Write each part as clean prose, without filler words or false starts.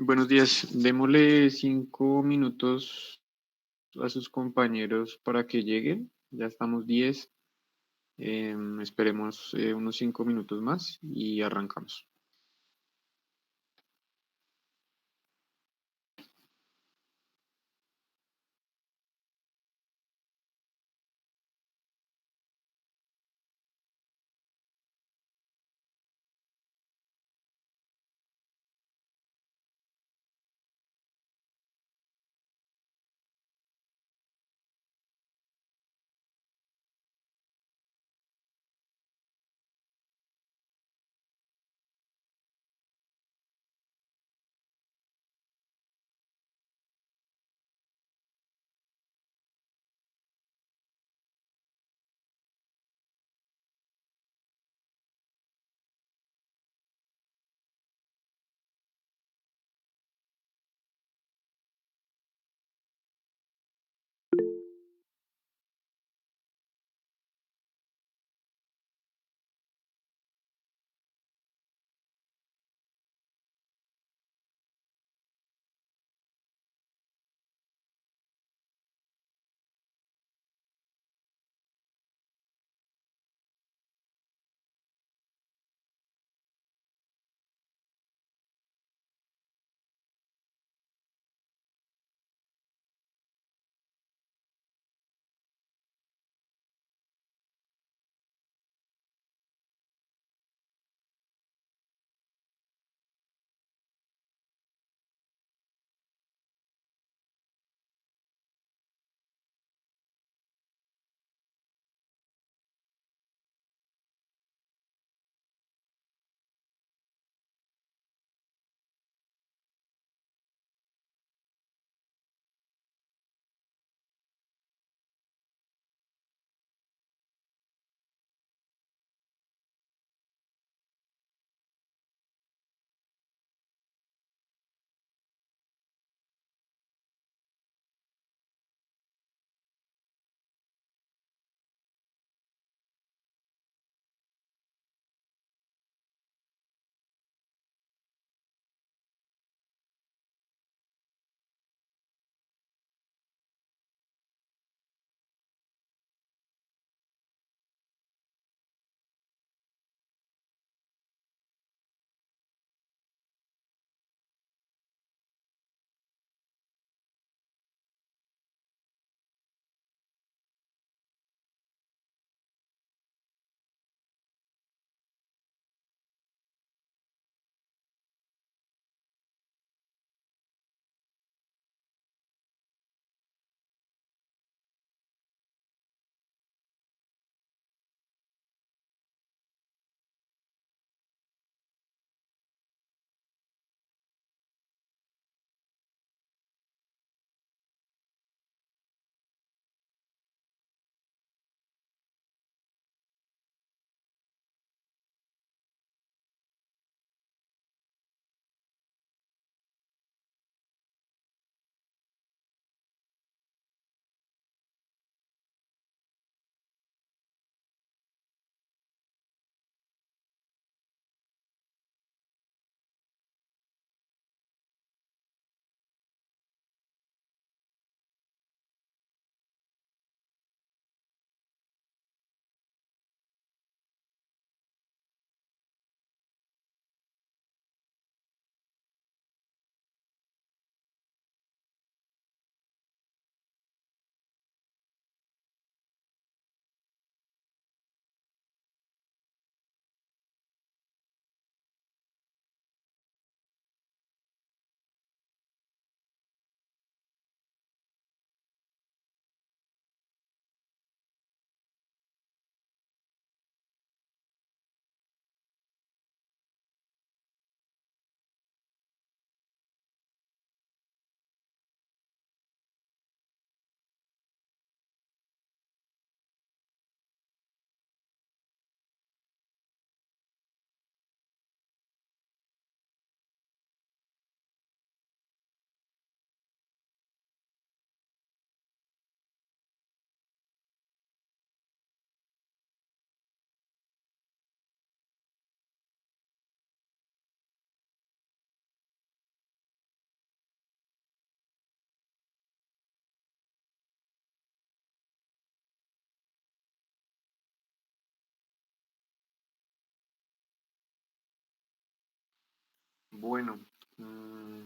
Buenos días. Démosle 5 minutos a sus compañeros para que lleguen. Ya estamos 10. Esperemos unos 5 minutos más y arrancamos. Bueno, mm,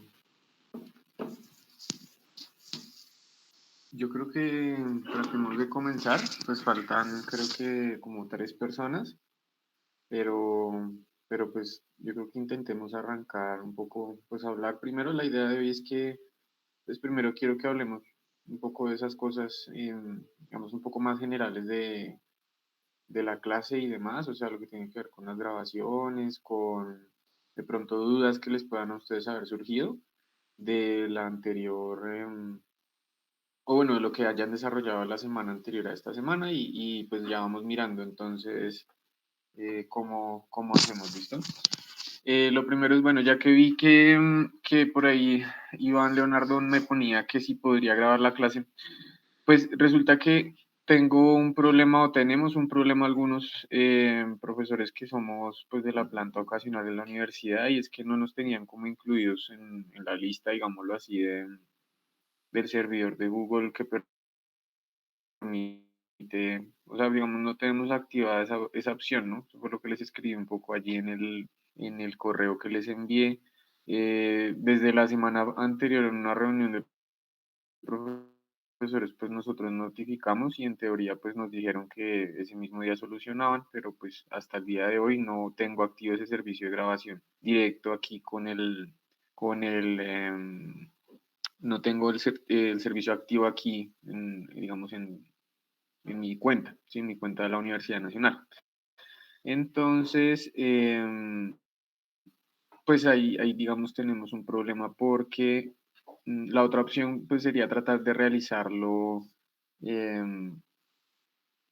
yo creo que tratemos de comenzar, pues faltan creo que como 3 personas, pero, pero pues yo creo que intentemos arrancar un poco, pues hablar. Primero la idea de hoy es que, pues primero quiero que hablemos un poco de esas cosas, digamos, un poco más generales de la clase y demás, o sea, lo que tiene que ver con las grabaciones, con de pronto dudas que les puedan a ustedes haber surgido de la anterior, o bueno, de lo que hayan desarrollado la semana anterior a esta semana y pues ya vamos mirando entonces cómo hacemos, ¿listo? Lo primero es, bueno, ya que vi que por ahí Iván Leonardo me ponía que si podría grabar la clase, pues resulta que tengo un problema o tenemos un problema algunos profesores que somos pues de la planta ocasional de la universidad y es que no nos tenían como incluidos en la lista, digámoslo así, del servidor de Google que permite, o sea, digamos, no tenemos activada esa opción, ¿no? Eso fue lo que les escribí un poco allí en el correo que les envié. Desde la semana anterior en una reunión de profesores, pues nosotros notificamos y en teoría pues nos dijeron que ese mismo día solucionaban, pero pues hasta el día de hoy no tengo activo ese servicio de grabación directo aquí con el, no tengo el servicio activo aquí, digamos, en mi cuenta, ¿sí? En mi cuenta de la Universidad Nacional. Entonces, pues ahí, digamos, tenemos un problema porque la otra opción pues sería tratar de realizarlo en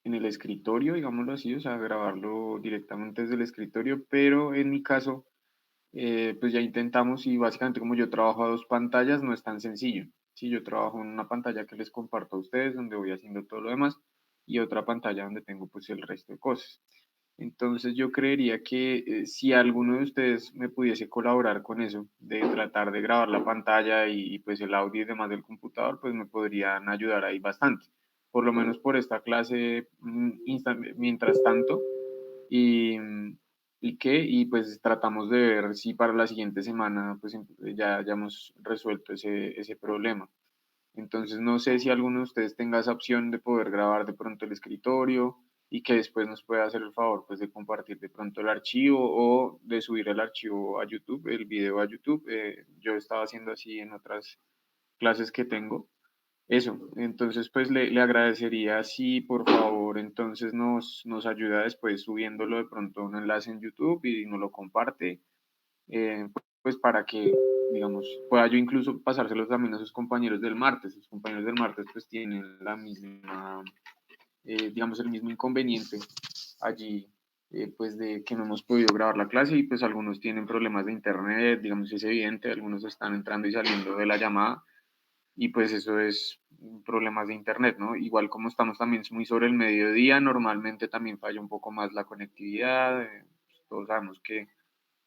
el escritorio, digámoslo así, o sea, grabarlo directamente desde el escritorio, pero en mi caso, pues ya intentamos y básicamente como yo trabajo a 2 pantallas, no es tan sencillo. Si yo trabajo en una pantalla que les comparto a ustedes, donde voy haciendo todo lo demás, y otra pantalla donde tengo pues el resto de cosas. Entonces yo creería que si alguno de ustedes me pudiese colaborar con eso, de tratar de grabar la pantalla pues el audio y demás del computador, pues me podrían ayudar ahí bastante, por lo menos por esta clase mientras tanto. Y, y pues tratamos de ver si para la siguiente semana pues ya hayamos resuelto ese problema. Entonces no sé si alguno de ustedes tenga esa opción de poder grabar de pronto el escritorio y que después nos pueda hacer el favor pues de compartir de pronto el archivo o de subir el archivo a YouTube, el video a YouTube. Yo estaba haciendo así en otras clases que tengo. Eso, entonces pues le agradecería si por favor entonces nos ayuda después subiéndolo de pronto a un enlace en YouTube y nos lo comparte, pues para que, digamos, pueda yo incluso pasárselos también a sus compañeros del martes. Sus compañeros del martes pues tienen la misma, digamos, el mismo inconveniente allí, pues de que no hemos podido grabar la clase y pues algunos tienen problemas de internet, digamos, es evidente, algunos están entrando y saliendo de la llamada y pues eso es problemas de internet, ¿no? Igual como estamos también muy sobre el mediodía, normalmente también falla un poco más la conectividad, todos sabemos que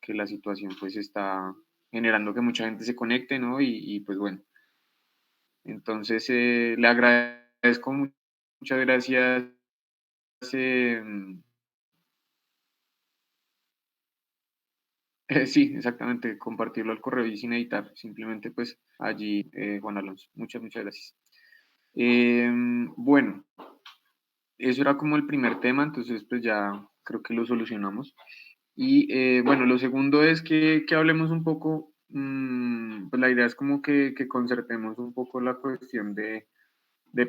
la situación pues está generando que mucha gente se conecte, ¿no? Pues bueno, entonces le agradezco muchas gracias. eh, sí, exactamente, compartirlo al correo y sin editar, simplemente pues allí, Juan Alonso, muchas gracias. Bueno, eso era como el primer tema, entonces pues ya creo que lo solucionamos. Y bueno, lo segundo es que hablemos un poco, pues la idea es como que concertemos un poco la cuestión de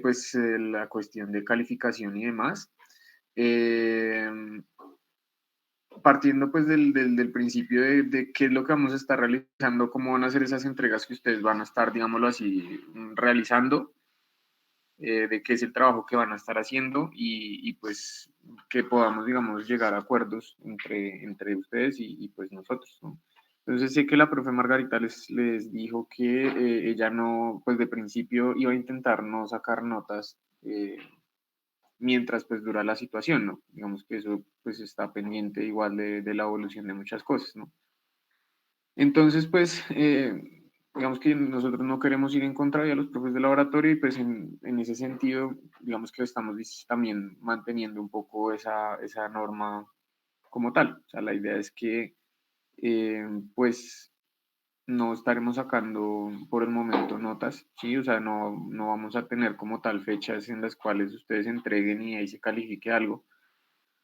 pues la cuestión de calificación y demás. Eh, Partiendo pues del principio de qué es lo que vamos a estar realizando, cómo van a ser esas entregas que ustedes van a estar, digámoslo así, realizando, de qué es el trabajo que van a estar haciendo pues que podamos, digamos, llegar a acuerdos entre ustedes pues nosotros, ¿no? Entonces sé que la profe Margarita les dijo que ella no, pues de principio iba a intentar no sacar notas mientras pues dura la situación, ¿no? Digamos que eso pues está pendiente igual de la evolución de muchas cosas, ¿no? Entonces, pues, digamos que nosotros no queremos ir en contra de los profes de laboratorio y pues en ese sentido, digamos que estamos también manteniendo un poco esa norma como tal. O sea, la idea es que, pues, no estaremos sacando por el momento notas, ¿sí? O sea, no vamos a tener como tal fechas en las cuales ustedes entreguen y ahí se califique algo.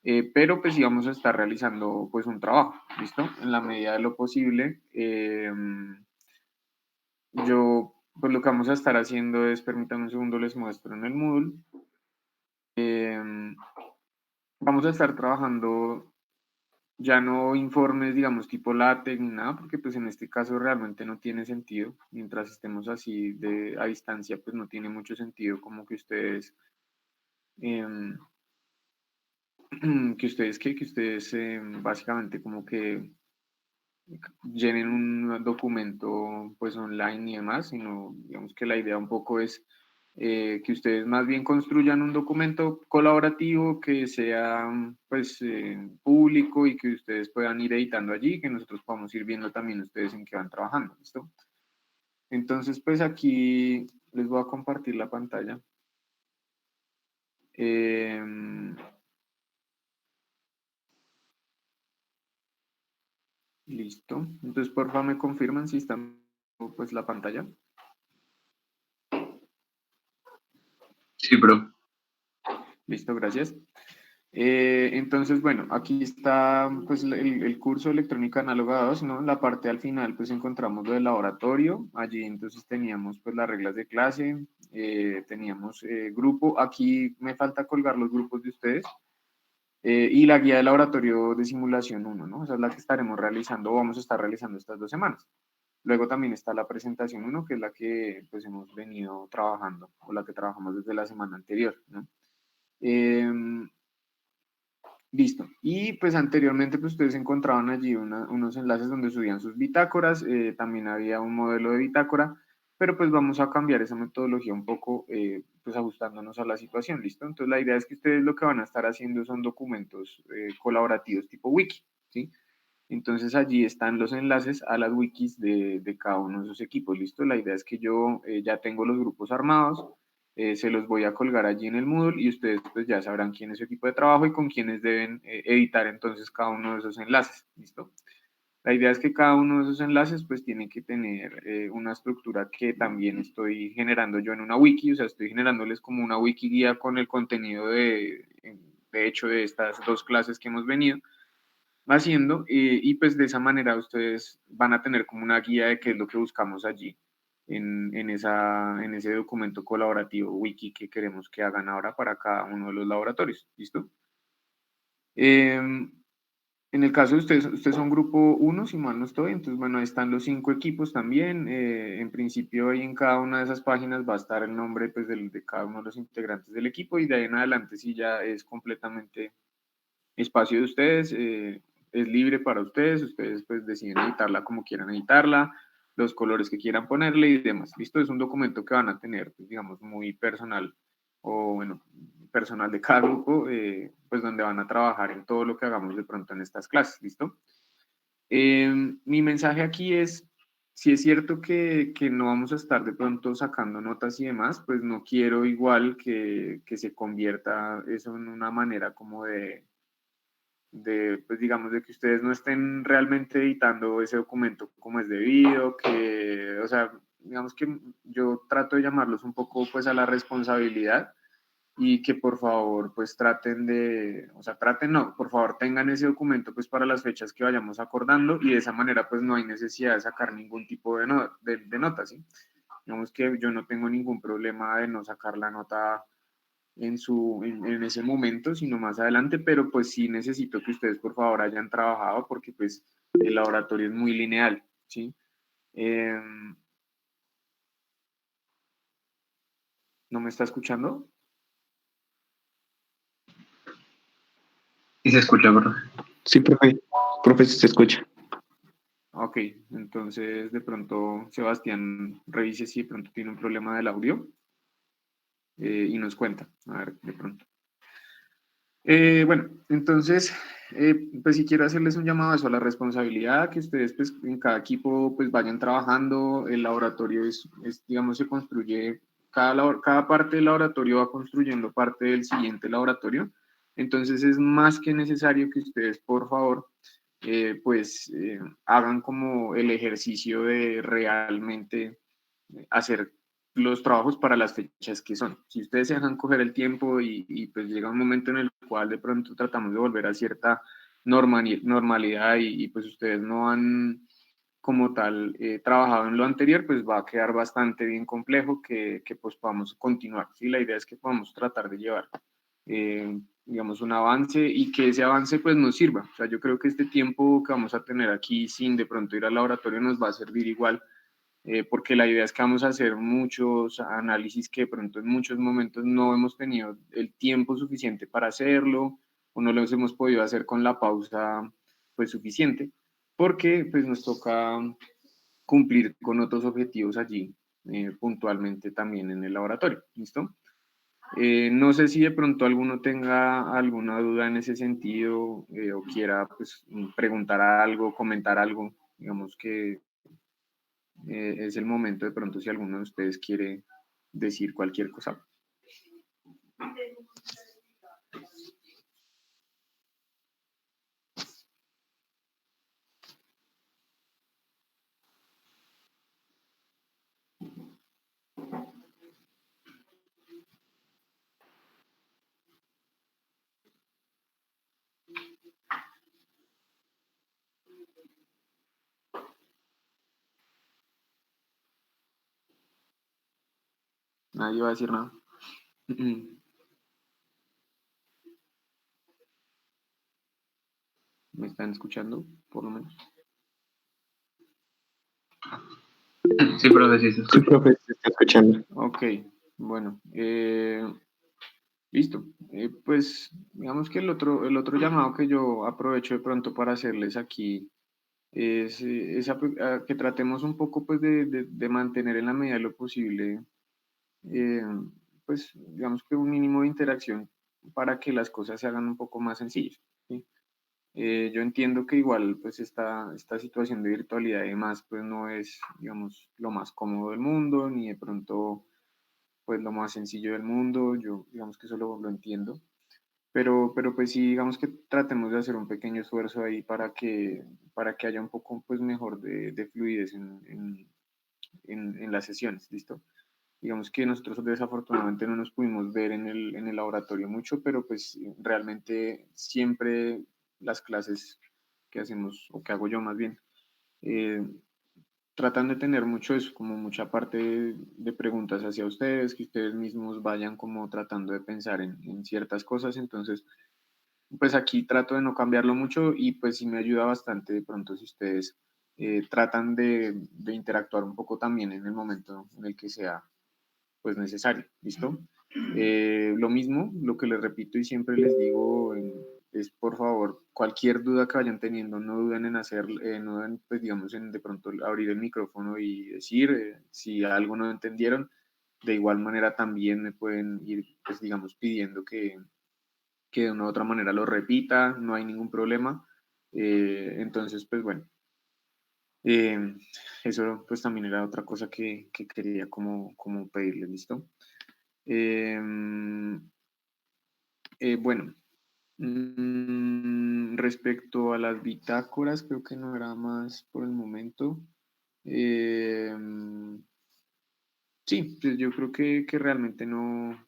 Pero pues sí vamos a estar realizando pues un trabajo, ¿listo? En la medida de lo posible. Yo, pues lo que vamos a estar haciendo es, permítanme un segundo, les muestro en el Moodle. Vamos a estar trabajando ya no informes, digamos, tipo LaTeX ni nada, porque pues en este caso realmente no tiene sentido. Mientras estemos así a distancia, pues no tiene mucho sentido como que ustedes, em, que ustedes básicamente como que llenen un documento pues online y demás, sino digamos que la idea un poco es que ustedes más bien construyan un documento colaborativo que sea pues público y que ustedes puedan ir editando allí, que nosotros podamos ir viendo también ustedes en qué van trabajando, ¿listo? Entonces pues aquí les voy a compartir la pantalla. Listo. Entonces por favor me confirman si están pues la pantalla. Sí, bro. Listo, gracias. Entonces, bueno, aquí está pues el curso de electrónica análoga 2, ¿no? En la parte al final pues encontramos lo del laboratorio, allí entonces teníamos pues las reglas de clase, teníamos grupo, aquí me falta colgar los grupos de ustedes, y la guía de laboratorio de simulación 1, ¿no? Esa es la que estaremos realizando, vamos a estar realizando estas 2 semanas. Luego también está la presentación 1, que es la que pues hemos venido trabajando, o la que trabajamos desde la semana anterior, ¿no? Listo. Y pues anteriormente pues ustedes encontraban allí unos enlaces donde subían sus bitácoras, también había un modelo de bitácora, pero pues vamos a cambiar esa metodología un poco, pues ajustándonos a la situación, ¿listo? Entonces la idea es que ustedes lo que van a estar haciendo son documentos colaborativos tipo wiki, ¿sí? Entonces allí están los enlaces a las wikis de cada uno de esos equipos, ¿listo? La idea es que yo ya tengo los grupos armados, se los voy a colgar allí en el Moodle y ustedes pues ya sabrán quién es su equipo de trabajo y con quiénes deben editar entonces cada uno de esos enlaces, ¿listo? La idea es que cada uno de esos enlaces pues tiene que tener una estructura que también estoy generando yo en una wiki, o sea, estoy generándoles como una wiki guía con el contenido de hecho de estas 2 clases que hemos venido haciendo, y pues de esa manera ustedes van a tener como una guía de qué es lo que buscamos allí en ese documento colaborativo wiki que queremos que hagan ahora para cada uno de los laboratorios, ¿listo? En el caso de ustedes son grupo 1, si mal no estoy, entonces bueno, ahí están los 5 equipos también, en principio ahí en cada una de esas páginas va a estar el nombre pues de cada uno de los integrantes del equipo y de ahí en adelante sí ya es completamente espacio de ustedes, es libre para ustedes pues deciden editarla como quieran editarla, los colores que quieran ponerle y demás. Listo, es un documento que van a tener, pues, digamos, muy personal o bueno, personal de cada grupo, pues donde van a trabajar en todo lo que hagamos de pronto en estas clases, ¿listo? Mi mensaje aquí es, si es cierto que no vamos a estar de pronto sacando notas y demás, pues no quiero igual que se convierta eso en una manera como pues digamos, de que ustedes no estén realmente editando ese documento como es debido, o sea, digamos que yo trato de llamarlos un poco pues a la responsabilidad y que por favor pues o sea, traten no, por favor tengan ese documento pues para las fechas que vayamos acordando y de esa manera pues no hay necesidad de sacar ningún tipo de nota, ¿sí? Digamos que yo no tengo ningún problema de no sacar la nota en ese momento, sino más adelante, pero pues sí necesito que ustedes por favor hayan trabajado porque pues el laboratorio es muy lineal, ¿sí? Eh, ¿No me está escuchando? Y se escucha, bro. Sí, profe. Profe, sí se escucha. Ok, entonces de pronto Sebastián revise si de pronto tiene un problema del audio y nos cuenta, a ver, de pronto. Bueno, entonces, pues si quiero hacerles un llamado a eso, a la responsabilidad, que ustedes pues en cada equipo pues vayan trabajando, el laboratorio digamos, se construye, cada parte del laboratorio va construyendo parte del siguiente laboratorio, entonces es más que necesario que ustedes, por favor, hagan como el ejercicio de realmente hacer los trabajos para las fechas que son. Si ustedes se dejan coger el tiempo y pues llega un momento en el cual de pronto tratamos de volver a cierta normalidad y pues ustedes no han como tal trabajado en lo anterior, pues va a quedar bastante bien complejo que pues podamos continuar. ¿Sí? La idea es que podamos tratar de llevar, digamos, un avance y que ese avance pues nos sirva. O sea, yo creo que este tiempo que vamos a tener aquí sin de pronto ir al laboratorio nos va a servir igual, porque la idea es que vamos a hacer muchos análisis que de pronto en muchos momentos no hemos tenido el tiempo suficiente para hacerlo o no los hemos podido hacer con la pausa pues suficiente, porque pues nos toca cumplir con otros objetivos allí, puntualmente también en el laboratorio. ¿Listo? No sé si de pronto alguno tenga alguna duda en ese sentido, o quiera pues preguntar algo, comentar algo, digamos que es el momento de pronto si alguno de ustedes quiere decir cualquier cosa. Nadie va a decir nada. ¿Me están escuchando, por lo menos? Sí, profe, sí se escucha. Sí, profe, se está escuchando. Ok, bueno. Listo. Pues digamos que el otro llamado que yo aprovecho de pronto para hacerles aquí es a que tratemos un poco pues de mantener en la medida de lo posible, eh, pues digamos que un mínimo de interacción para que las cosas se hagan un poco más sencillas. ¿Sí? Yo entiendo que igual pues esta situación de virtualidad y demás pues no es, digamos, lo más cómodo del mundo, ni de pronto pues lo más sencillo del mundo. Yo digamos que eso lo entiendo, pero pues sí, digamos que tratemos de hacer un pequeño esfuerzo ahí para que haya un poco pues mejor de fluidez en las sesiones. ¿Listo? Digamos que nosotros desafortunadamente no nos pudimos ver en el laboratorio mucho, pero pues realmente siempre las clases que hacemos, o que hago yo más bien, eh, tratan de tener mucho eso, como mucha parte de preguntas hacia ustedes, que ustedes mismos vayan como tratando de pensar en ciertas cosas. Entonces pues aquí trato de no cambiarlo mucho y pues sí me ayuda bastante de pronto si ustedes tratan de interactuar un poco también en el momento en el que sea pues necesario. ¿Listo? Lo mismo, lo que les repito y siempre les digo, es por favor, cualquier duda que vayan teniendo, no duden en hacer, no duden, pues digamos, en de pronto abrir el micrófono y decir si algo no entendieron. De igual manera también me pueden ir, pues digamos, pidiendo que de una u otra manera lo repita, no hay ningún problema. Entonces, pues bueno, eh, eso pues también era otra cosa que quería como pedirle. ¿Listo? Eh, bueno, respecto a las bitácoras, creo que no era más por el momento. Eh, sí, pues yo creo que realmente no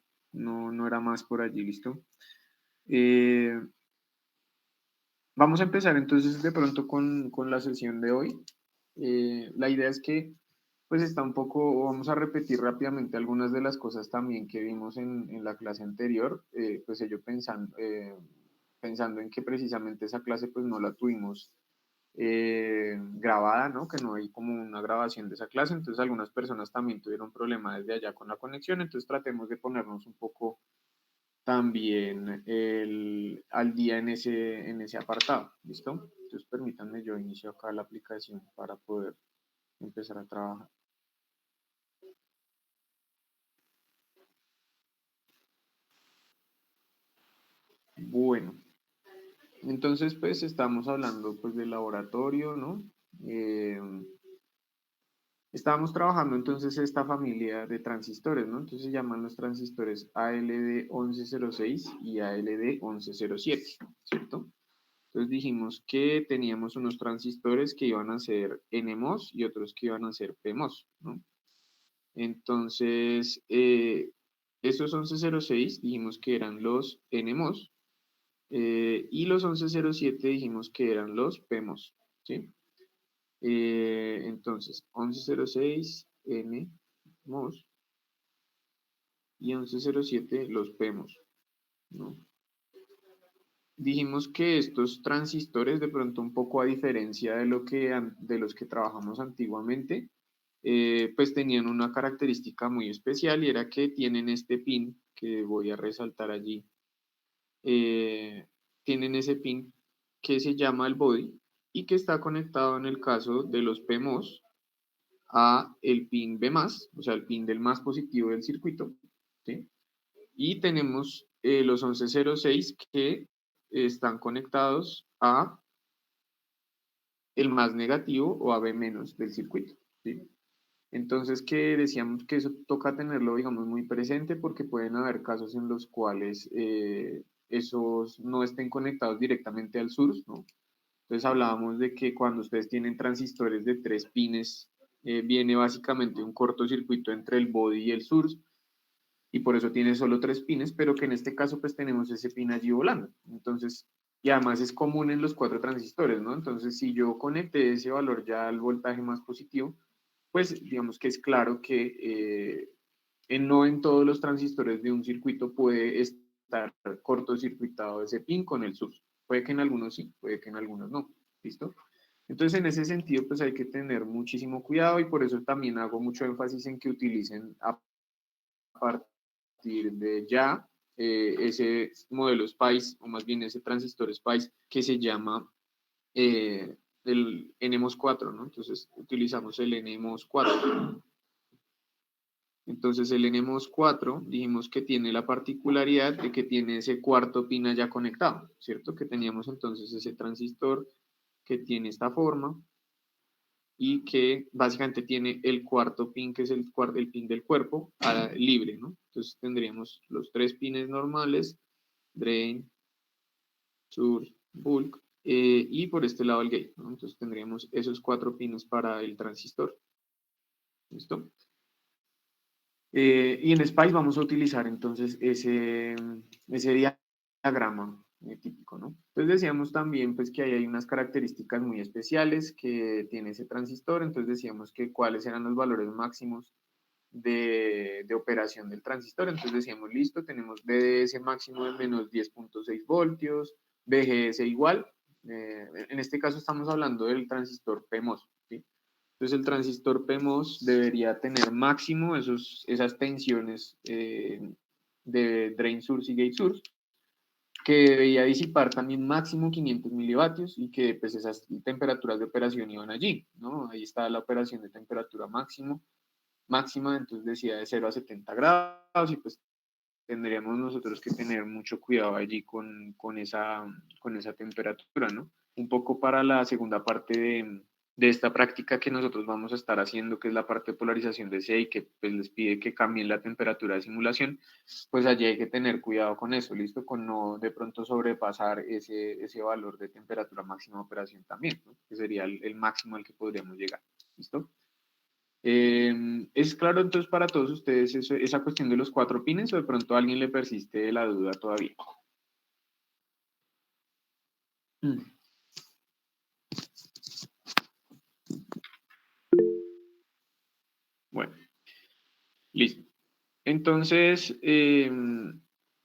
era más por allí. ¿Listo? Eh, Vamos a empezar entonces de pronto con la sesión de hoy. La idea es que pues está un poco, o vamos a repetir rápidamente algunas de las cosas también que vimos en la clase anterior, pues ello pensando en que precisamente esa clase pues no la tuvimos grabada, ¿no? Que no hay como una grabación de esa clase, entonces algunas personas también tuvieron problemas desde allá con la conexión, entonces tratemos de ponernos un poco también al día en ese apartado. ¿Listo? Entonces permítanme, yo inicio acá la aplicación para poder empezar a trabajar. Bueno, entonces pues estamos hablando pues del laboratorio, ¿no? Eh, Estábamos trabajando entonces esta familia de transistores, ¿no? Entonces se llaman los transistores ALD1106 y ALD1107, ¿cierto? Entonces dijimos que teníamos unos transistores que iban a ser NMOS y otros que iban a ser PMOS, ¿no? Entonces, esos 1106 dijimos que eran los NMOS y los 1107 dijimos que eran los PMOS, ¿sí? Entonces, 1106 NMOS y 1107 los PMOS, ¿no? Dijimos que estos transistores, de pronto un poco a diferencia de, de los que trabajamos antiguamente, pues tenían una característica muy especial y era que tienen este pin que voy a resaltar allí. Tienen ese pin que se llama el body y que está conectado en el caso de los PMOS a el pin B+, o sea, el pin del más positivo del circuito, ¿sí? Y tenemos los 1106 que están conectados a el más negativo o a B- del circuito, ¿sí? Entonces, que decíamos que eso toca tenerlo, digamos, muy presente porque pueden haber casos en los cuales esos no estén conectados directamente al source, ¿no? Entonces hablábamos de que cuando ustedes tienen transistores de 3 pines, viene básicamente un cortocircuito entre el body y el source, y por eso tiene solo 3 pines, pero que en este caso pues tenemos ese pin allí volando. Entonces, y además es común en los 4 transistores, ¿no? Entonces, si yo conecté ese valor ya al voltaje más positivo, pues digamos que es claro que no en todos los transistores de un circuito puede estar cortocircuitado ese pin con el source. Puede que en algunos sí, puede que en algunos no. ¿Listo? Entonces, en ese sentido, pues hay que tener muchísimo cuidado y por eso también hago mucho énfasis en que utilicen a partir de ya ese modelo SPICE, o más bien ese transistor SPICE que se llama el NMOS 4, ¿no? Entonces utilizamos el NMOS 4. Entonces el NMOS 4 dijimos que tiene la particularidad de que tiene ese cuarto pin ya conectado, ¿cierto? Que teníamos entonces ese transistor que tiene esta forma y que básicamente tiene el cuarto pin, que es el pin del cuerpo, libre, ¿no? Entonces tendríamos los 3 pines normales, drain, source, bulk, y por este lado el gate, ¿no? Entonces tendríamos esos 4 pines para el transistor. ¿Listo? Y en Spice vamos a utilizar entonces ese diagrama típico, ¿no? Entonces decíamos también pues que ahí hay unas características muy especiales que tiene ese transistor, entonces decíamos que cuáles eran los valores máximos de operación del transistor, entonces decíamos, listo, tenemos BDS máximo de menos 10.6 voltios, BGS igual, en este caso estamos hablando del transistor PMOS, ¿sí? Entonces el transistor PMOS debería tener máximo esas tensiones de drain source y gate source, que debería disipar también máximo 500 milivatio y que pues esas temperaturas de operación iban allí, ¿no? Ahí está la operación de temperatura máxima, entonces decía de 0 a 70 grados y pues tendríamos nosotros que tener mucho cuidado allí con esa temperatura, ¿no? Un poco para la segunda parte de esta práctica que nosotros vamos a estar haciendo, que es la parte de polarización de CI, que pues les pide que cambien la temperatura de simulación, pues allí hay que tener cuidado con eso, ¿listo? Con no de pronto sobrepasar ese valor de temperatura máxima de operación también, ¿no? Que sería el máximo al que podríamos llegar, ¿listo? ¿Es claro entonces para todos ustedes esa cuestión de los 4 pines o de pronto a alguien le persiste la duda todavía? Mm, Bueno, listo. Entonces,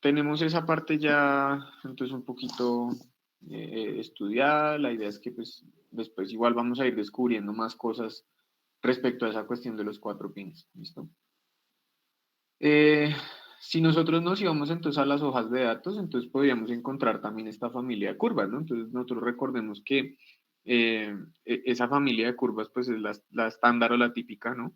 tenemos esa parte ya entonces un poquito estudiada. La idea es que pues después igual vamos a ir descubriendo más cosas respecto a esa cuestión de los 4 pines. ¿Listo? Eh, si nosotros nos íbamos entonces a las hojas de datos, entonces podríamos encontrar también esta familia de curvas, ¿no? Entonces nosotros recordemos que esa familia de curvas pues es la estándar o la típica, ¿no?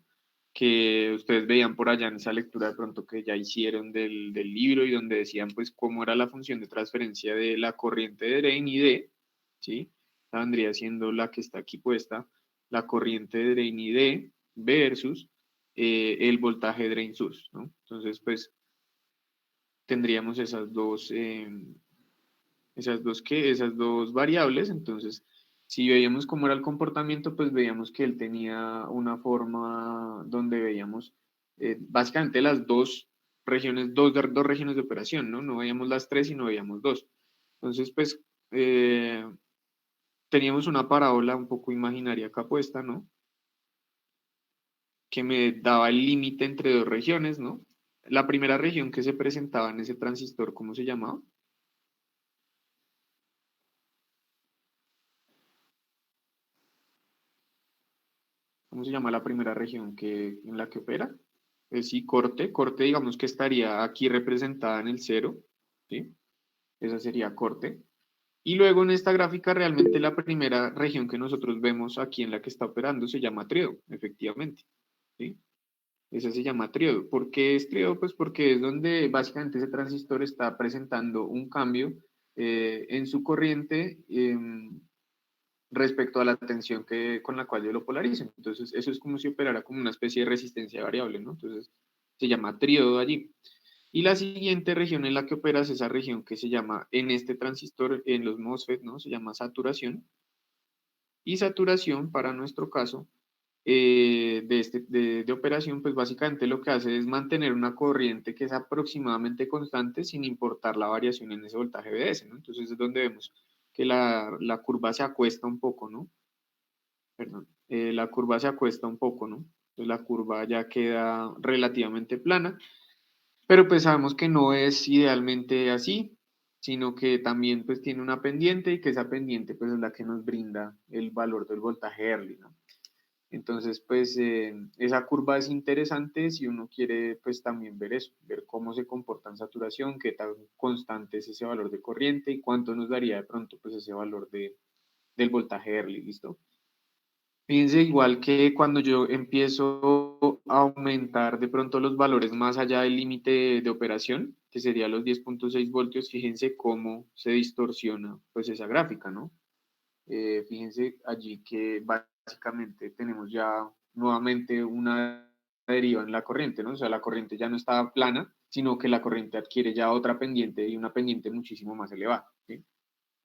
Que ustedes veían por allá en esa lectura de pronto que ya hicieron del libro y donde decían pues cómo era la función de transferencia de la corriente de drain y D, ¿sí? Esta vendría siendo la que está aquí puesta, la corriente de drain y D versus el voltaje drain source, ¿no? Entonces, pues tendríamos esas dos esas dos variables. Entonces, si veíamos cómo era el comportamiento, pues veíamos que él tenía una forma donde veíamos básicamente las dos regiones, dos regiones de operación, ¿no? No veíamos las tres, sino veíamos dos. Entonces, pues teníamos una parábola un poco imaginaria acá puesta, ¿no? Que me daba el límite entre dos regiones, ¿no? La primera región que se presentaba en ese transistor, ¿cómo se llamaba? ¿Cómo se llama la primera región en la que opera? Sí, corte, digamos que estaría aquí representada en el cero, ¿sí? Esa sería corte. Y luego en esta gráfica realmente la primera región que nosotros vemos aquí en la que está operando se llama triodo, efectivamente, ¿sí? Esa se llama triodo. ¿Por qué es triodo? Pues porque es donde básicamente ese transistor está presentando un cambio en su corriente respecto a la tensión con la cual yo lo polarizo. Entonces, eso es como si operara como una especie de resistencia variable, ¿no? Entonces, se llama tríodo allí. Y la siguiente región en la que opera es esa región que se llama, en este transistor, en los MOSFET, ¿no? Se llama saturación. Y saturación, para nuestro caso, de operación, pues básicamente lo que hace es mantener una corriente que es aproximadamente constante sin importar la variación en ese voltaje BS, ¿no? Entonces es donde vemos que la curva se acuesta un poco, ¿no? Perdón, la curva se acuesta un poco, ¿no? Entonces la curva ya queda relativamente plana, pero pues sabemos que no es idealmente así, sino que también pues tiene una pendiente y que esa pendiente pues es la que nos brinda el valor del voltaje Early, ¿no? Entonces pues esa curva es interesante si uno quiere pues también ver eso, ver cómo se comporta en saturación, qué tan constante es ese valor de corriente y cuánto nos daría de pronto pues ese valor del voltaje Early, ¿listo? Fíjense, igual que cuando yo empiezo a aumentar de pronto los valores más allá del límite de operación, que sería los 10,6 voltios, fíjense cómo se distorsiona pues esa gráfica, ¿no? Fíjense allí que básicamente tenemos ya nuevamente una deriva en la corriente, ¿no? O sea, la corriente ya no está plana, sino que la corriente adquiere ya otra pendiente y una pendiente muchísimo más elevada, ¿sí?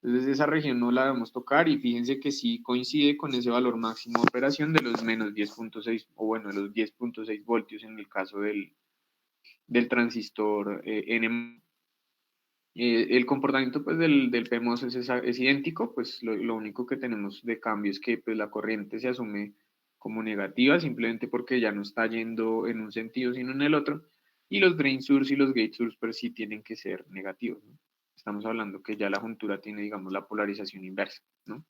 Entonces esa región no la debemos tocar y fíjense que sí coincide con ese valor máximo de operación de los menos 10,6 o bueno, de los 10,6 voltios en el caso del transistor N. El comportamiento pues, del PMOS es idéntico, pues lo único que tenemos de cambio es que pues, la corriente se asume como negativa simplemente porque ya no está yendo en un sentido sino en el otro, y los drain source y los gate source pues sí tienen que ser negativos, ¿no? Estamos hablando que ya la juntura tiene, digamos, la polarización inversa, ¿no?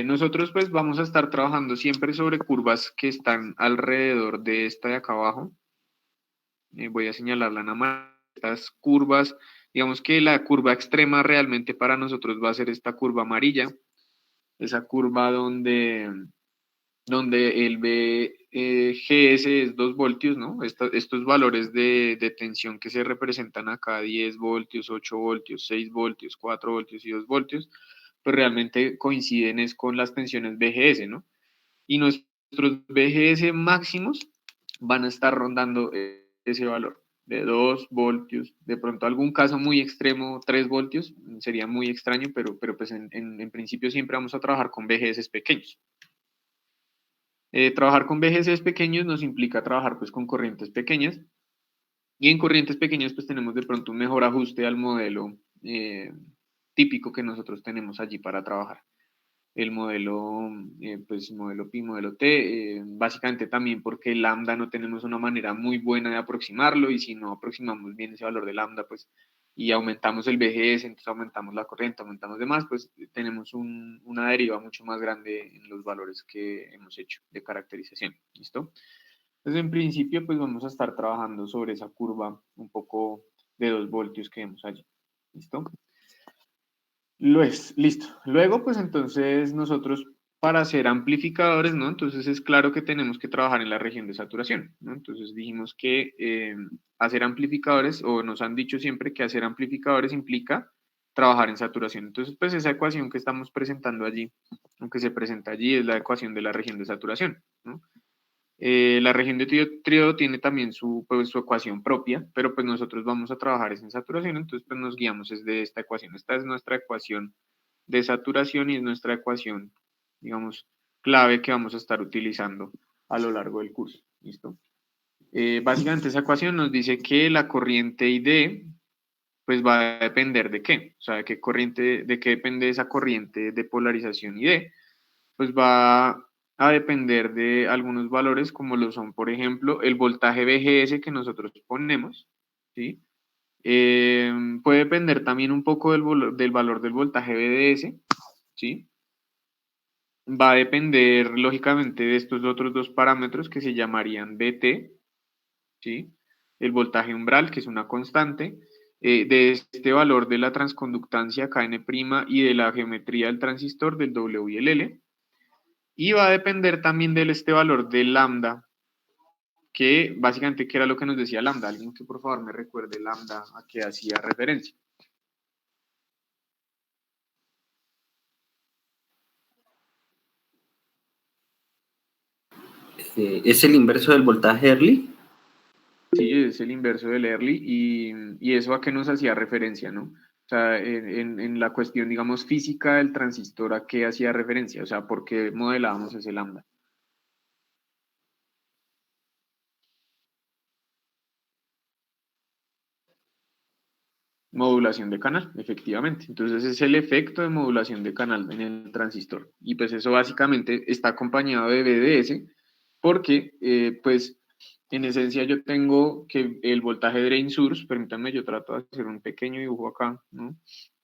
Nosotros pues vamos a estar trabajando siempre sobre curvas que están alrededor de esta de acá abajo. Voy a señalarla nada más. Estas curvas, digamos que la curva extrema realmente para nosotros va a ser esta curva amarilla, esa curva donde el GS es 2 voltios, ¿no? Estos valores de tensión que se representan acá, 10 voltios, 8 voltios, 6 voltios, 4 voltios y 2 voltios, pues realmente coinciden es con las tensiones BGS, ¿no? Y nuestros BGS máximos van a estar rondando ese valor de 2 voltios, de pronto algún caso muy extremo, 3 voltios, sería muy extraño, pero pues en principio siempre vamos a trabajar con BGS pequeños. Trabajar con BGCs pequeños nos implica trabajar pues con corrientes pequeñas y en corrientes pequeñas pues tenemos de pronto un mejor ajuste al modelo típico que nosotros tenemos allí para trabajar. El modelo, pues modelo Pi, modelo T, básicamente también porque el lambda no tenemos una manera muy buena de aproximarlo y si no aproximamos bien ese valor de lambda, pues y aumentamos el BGS, entonces aumentamos la corriente, aumentamos demás, pues tenemos una deriva mucho más grande en los valores que hemos hecho de caracterización. ¿Listo? Entonces, en principio, pues vamos a estar trabajando sobre esa curva un poco de 2 voltios que vemos allí. ¿Listo? Lo es, listo. Luego, pues entonces nosotros para hacer amplificadores, ¿no? Entonces es claro que tenemos que trabajar en la región de saturación, ¿no? Entonces dijimos que hacer amplificadores, o nos han dicho siempre que hacer amplificadores implica trabajar en saturación. Entonces, pues esa ecuación que estamos presentando allí, aunque se presenta allí, es la ecuación de la región de saturación, ¿no? La región de triodo tiene también pues, su ecuación propia, pero pues nosotros vamos a trabajar es en saturación, entonces pues nos guiamos es de esta ecuación. Esta es nuestra ecuación de saturación y es nuestra ecuación, digamos, clave que vamos a estar utilizando a lo largo del curso. ¿Listo? Básicamente esa ecuación nos dice que la corriente ID pues va a depender de qué, o sea, de qué depende esa corriente de polarización ID, pues va a depender de algunos valores como lo son, por ejemplo, el voltaje VGS que nosotros ponemos, ¿sí? Puede depender también un poco del valor del voltaje VDS, ¿sí? Va a depender, lógicamente, de estos otros dos parámetros que se llamarían BT, ¿sí? El voltaje umbral, que es una constante, de este valor de la transconductancia Kn' y de la geometría del transistor del W y el L, y va a depender también de este valor de lambda, que básicamente, ¿qué era lo que nos decía lambda? Alguien que por favor me recuerde lambda a qué hacía referencia. ¿Es el inverso del voltaje Early? Sí, es el inverso del Early y eso a qué nos hacía referencia, ¿no? O sea, en la cuestión, digamos, física del transistor, ¿a qué hacía referencia? O sea, ¿por qué modelábamos ese lambda? Modulación de canal, efectivamente. Entonces es el efecto de modulación de canal en el transistor. Y pues eso básicamente está acompañado de BDS porque pues en esencia yo tengo que el voltaje drain source, permítanme, yo trato de hacer un pequeño dibujo acá, ¿no?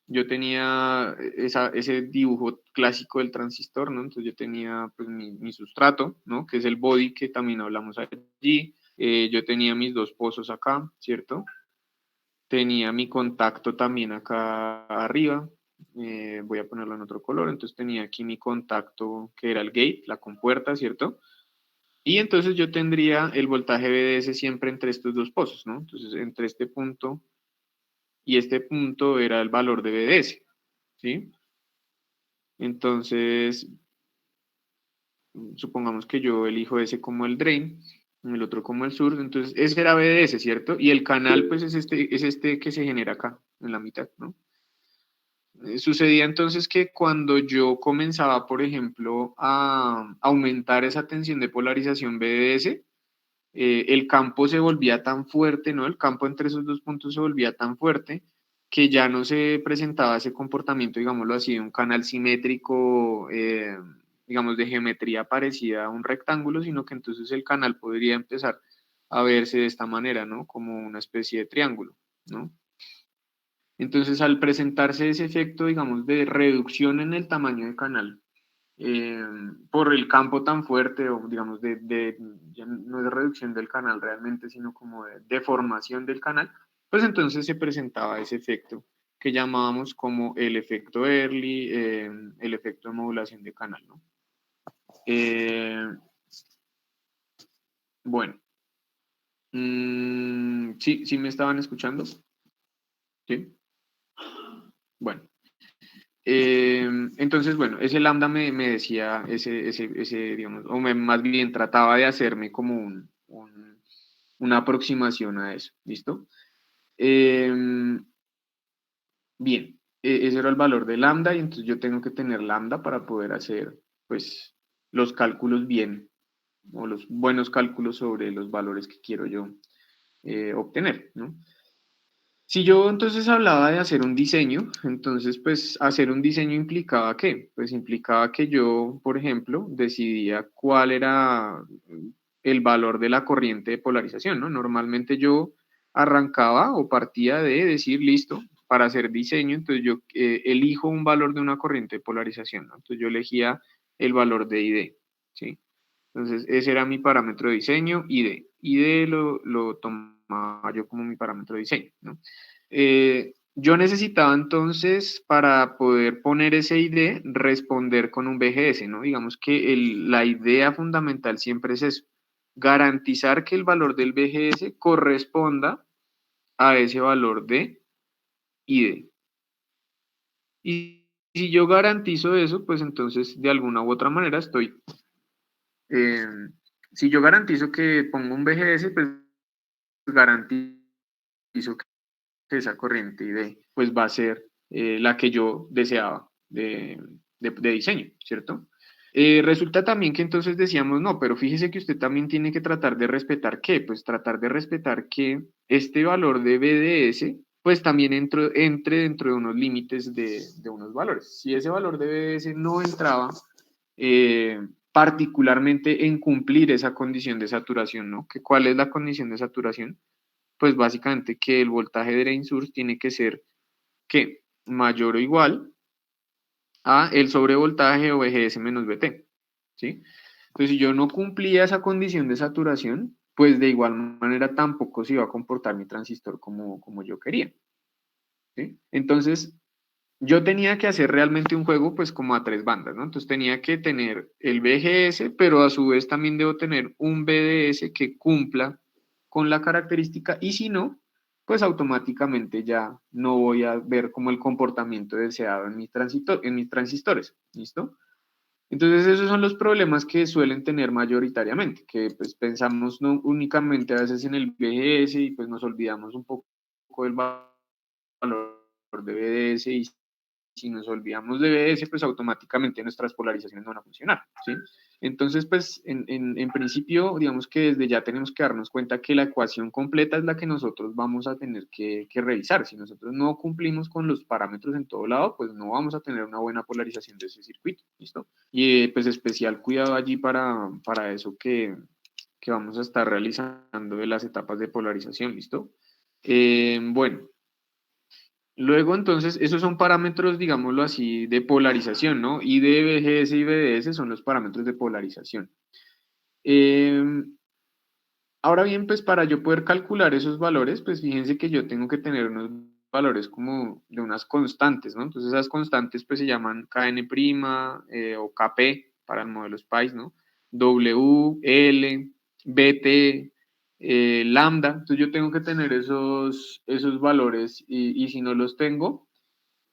Yo tenía ese dibujo clásico del transistor, ¿no? Entonces yo tenía pues mi sustrato, ¿no? Que es el body que también hablamos allí. Yo tenía mis dos pozos acá, ¿cierto? Tenía mi contacto también acá arriba. Voy a ponerlo en otro color. Entonces tenía aquí mi contacto que era el gate, la compuerta, ¿cierto? Y entonces yo tendría el voltaje BDS siempre entre estos dos pozos, ¿no? Entonces entre este punto y este punto era el valor de BDS, ¿sí? Entonces, supongamos que yo elijo ese como el drain, el otro como el source, entonces ese era BDS, ¿cierto? Y el canal, pues es este que se genera acá, en la mitad, ¿no? Sucedía entonces que cuando yo comenzaba, por ejemplo, a aumentar esa tensión de polarización BDS, el campo se volvía tan fuerte, ¿no? El campo entre esos dos puntos se volvía tan fuerte que ya no se presentaba ese comportamiento, digámoslo así, de un canal simétrico, digamos, de geometría parecida a un rectángulo, sino que entonces el canal podría empezar a verse de esta manera, ¿no? Como una especie de triángulo, ¿no? Entonces, al presentarse ese efecto, digamos, de reducción en el tamaño del canal, eh, por el campo tan fuerte, o digamos, ya no es reducción del canal realmente, sino como de deformación del canal, pues entonces se presentaba ese efecto que llamábamos como el efecto Early, el efecto de modulación de canal, ¿no? Eh, bueno, sí, sí me estaban escuchando, ¿sí? Bueno. Entonces, bueno, ese lambda me decía, digamos, más bien trataba de hacerme como una aproximación a eso, ¿listo? Bien, ese era el valor de lambda y entonces yo tengo que tener lambda para poder hacer, pues, los cálculos bien o los buenos cálculos sobre los valores que quiero yo obtener, ¿no? Si yo entonces hablaba de hacer un diseño, entonces pues hacer un diseño implicaba ¿qué? Pues implicaba que yo, por ejemplo, decidía cuál era el valor de la corriente de polarización, ¿no? Normalmente yo arrancaba o partía de decir, listo, para hacer diseño, entonces yo elijo un valor de una corriente de polarización, ¿no? Entonces yo elegía el valor de ID, ¿sí? Entonces ese era mi parámetro de diseño, ID. ID lo tomaba yo como mi parámetro de diseño, ¿no? Yo necesitaba entonces, para poder poner ese ID, responder con un BGS, ¿no? Digamos que la idea fundamental siempre es eso, garantizar que el valor del BGS corresponda a ese valor de ID. Y si yo garantizo eso, pues entonces de alguna u otra manera estoy eh, si yo garantizo que pongo un BGS, pues garantizo que esa corriente ID pues va a ser la que yo deseaba de diseño, ¿cierto? Resulta también que entonces decíamos, no, pero fíjese que usted también tiene que tratar de respetar ¿qué? Pues tratar de respetar que este valor de BDS pues también entre dentro de unos límites de unos valores. Si ese valor de BDS no entraba particularmente en cumplir esa condición de saturación, ¿no? ¿Cuál es la condición de saturación? Pues básicamente que el voltaje de drain source tiene que ser que mayor o igual a el sobrevoltaje o VGS menos VT, ¿sí? Entonces, si yo no cumplía esa condición de saturación, pues de igual manera tampoco se iba a comportar mi transistor como yo quería, ¿sí? Entonces, yo tenía que hacer realmente un juego pues como a tres bandas, ¿no? Entonces tenía que tener el VGS, pero a su vez también debo tener un BDS que cumpla con la característica y si no, pues automáticamente ya no voy a ver como el comportamiento deseado en en mis transistores, ¿listo? Entonces esos son los problemas que suelen tener mayoritariamente, que pues pensamos no únicamente a veces en el BGS y pues nos olvidamos un poco del valor de BDS y si nos olvidamos de BS, pues automáticamente nuestras polarizaciones no van a funcionar, ¿sí? Entonces, pues en principio, digamos que desde ya tenemos que darnos cuenta que la ecuación completa es la que nosotros vamos a tener que revisar. Si nosotros no cumplimos con los parámetros en todo lado, pues no vamos a tener una buena polarización de ese circuito, ¿listo? Y pues especial cuidado allí para eso que vamos a estar realizando de las etapas de polarización, ¿listo? Bueno, luego, entonces, esos son parámetros, digámoslo así, de polarización, ¿no? Y de BGS y BDS son los parámetros de polarización. Eh, Ahora bien, pues para yo poder calcular esos valores, pues fíjense que yo tengo que tener unos valores como de unas constantes, ¿no? Entonces esas constantes pues se llaman Kn' o Kp para el modelo SPICE, ¿no? W, L, BT, lambda. Entonces yo tengo que tener esos valores y si no los tengo,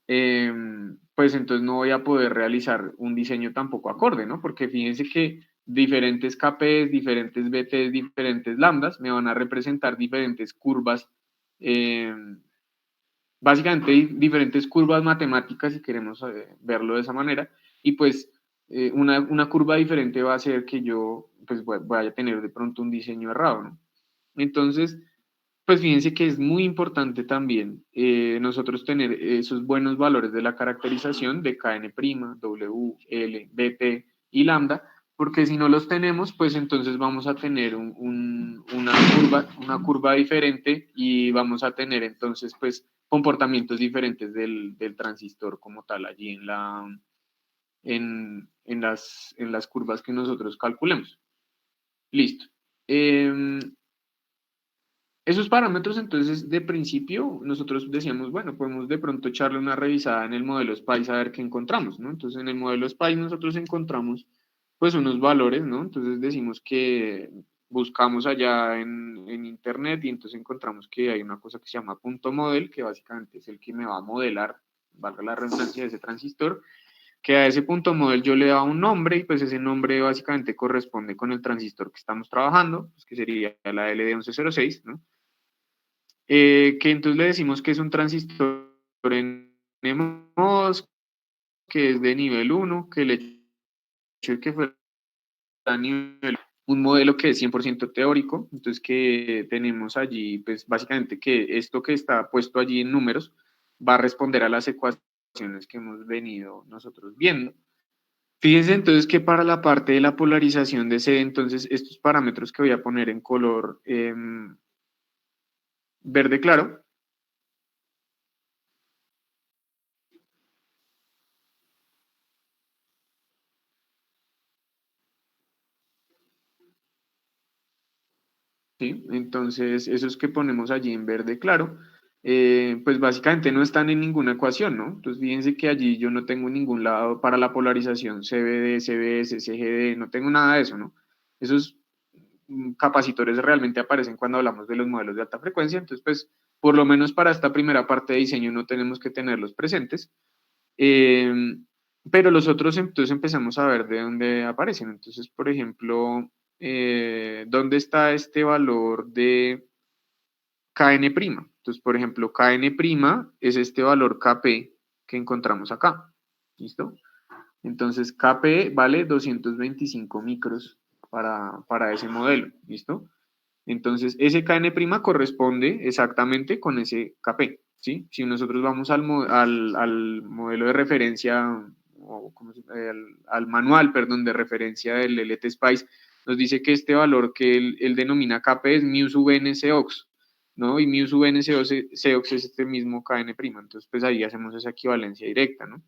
pues entonces no voy a poder realizar un diseño tampoco acorde, ¿no? Porque fíjense que diferentes KPs, diferentes BTs, diferentes lambdas me van a representar diferentes curvas, eh, básicamente diferentes curvas matemáticas, si queremos verlo de esa manera, y pues una curva diferente va a hacer que yo pues vaya a tener de pronto un diseño errado, ¿no? Entonces, pues fíjense que es muy importante también nosotros tener esos buenos valores de la caracterización de Kn', W, L, BT y lambda, porque si no los tenemos, pues entonces vamos a tener una curva diferente y vamos a tener entonces pues comportamientos diferentes del transistor como tal allí en las curvas que nosotros calculemos. Listo. Esos parámetros, entonces, de principio, nosotros decíamos, bueno, podemos de pronto echarle una revisada en el modelo SPICE a ver qué encontramos, ¿no? Entonces, en el modelo SPICE nosotros encontramos, pues, unos valores, ¿no? Entonces, decimos que buscamos allá en Internet y entonces encontramos que hay una cosa que se llama punto model, que básicamente es el que me va a modelar, valga la redundancia, de ese transistor, que a ese punto model yo le daba un nombre y pues ese nombre básicamente corresponde con el transistor que estamos trabajando, pues, que sería la LD1106, ¿no? Que entonces le decimos que es un transistor en NMOS, que es de nivel 1, que el hecho de que fuera nivel un modelo que es 100% teórico, entonces que tenemos allí, pues básicamente que esto que está puesto allí en números va a responder a las ecuaciones que hemos venido nosotros viendo. Fíjense entonces que para la parte de la polarización de C, entonces estos parámetros que voy a poner en color verde claro, ¿sí? Entonces, esos que ponemos allí en verde claro, pues básicamente no están en ninguna ecuación, ¿no? Entonces, fíjense que allí yo no tengo ningún lado para la polarización CBD, CBS, CGD, no tengo nada de eso, ¿no? Esos capacitores realmente aparecen cuando hablamos de los modelos de alta frecuencia, entonces, pues, por lo menos para esta primera parte de diseño no tenemos que tenerlos presentes. Eh, pero los otros entonces empezamos a ver de dónde aparecen. Entonces, por ejemplo, dónde está este valor de Kn'. Entonces, por ejemplo, Kn' es este valor Kp que encontramos acá. ¿Listo? Entonces, Kp vale 225 micros para ese modelo. ¿Listo? Entonces, ese Kn' corresponde exactamente con ese Kp. ¿Sí? Si nosotros vamos al modelo de referencia, o al manual, perdón, de referencia del LT Spice, nos dice que este valor que él denomina Kp es mu sub n Cox, ¿no? Y mu sub n Cox es este mismo Kn'. Entonces, pues ahí hacemos esa equivalencia directa, ¿no?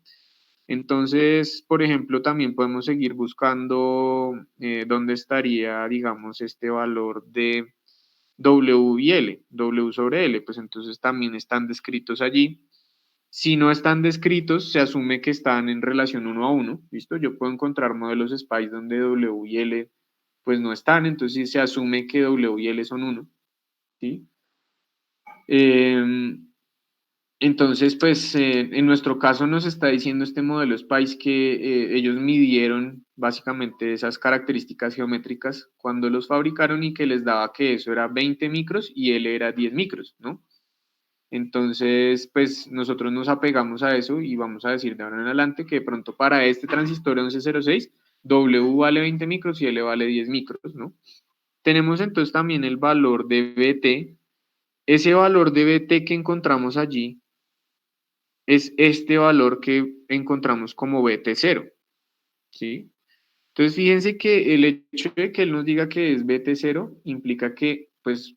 Entonces, por ejemplo, también podemos seguir buscando dónde estaría, digamos, este valor de W y L, W sobre L, pues entonces también están descritos allí. Si no están descritos, se asume que están en relación 1 a 1, ¿listo? Yo puedo encontrar modelos SPICE donde W y L pues no están, entonces se asume que W y L son 1, ¿sí? Entonces, pues en nuestro caso nos está diciendo este modelo SPICE que ellos midieron básicamente esas características geométricas cuando los fabricaron y que les daba que eso era 20 micros y L era 10 micros, ¿no? Entonces, pues nosotros nos apegamos a eso y vamos a decir de ahora en adelante que de pronto para este transistor 1106, W vale 20 micros y L vale 10 micros, ¿no? Tenemos entonces también el valor de BT. Ese valor de BT que encontramos allí es este valor que encontramos como BT0, ¿sí? Entonces, fíjense que el hecho de que él nos diga que es BT0 implica que, pues,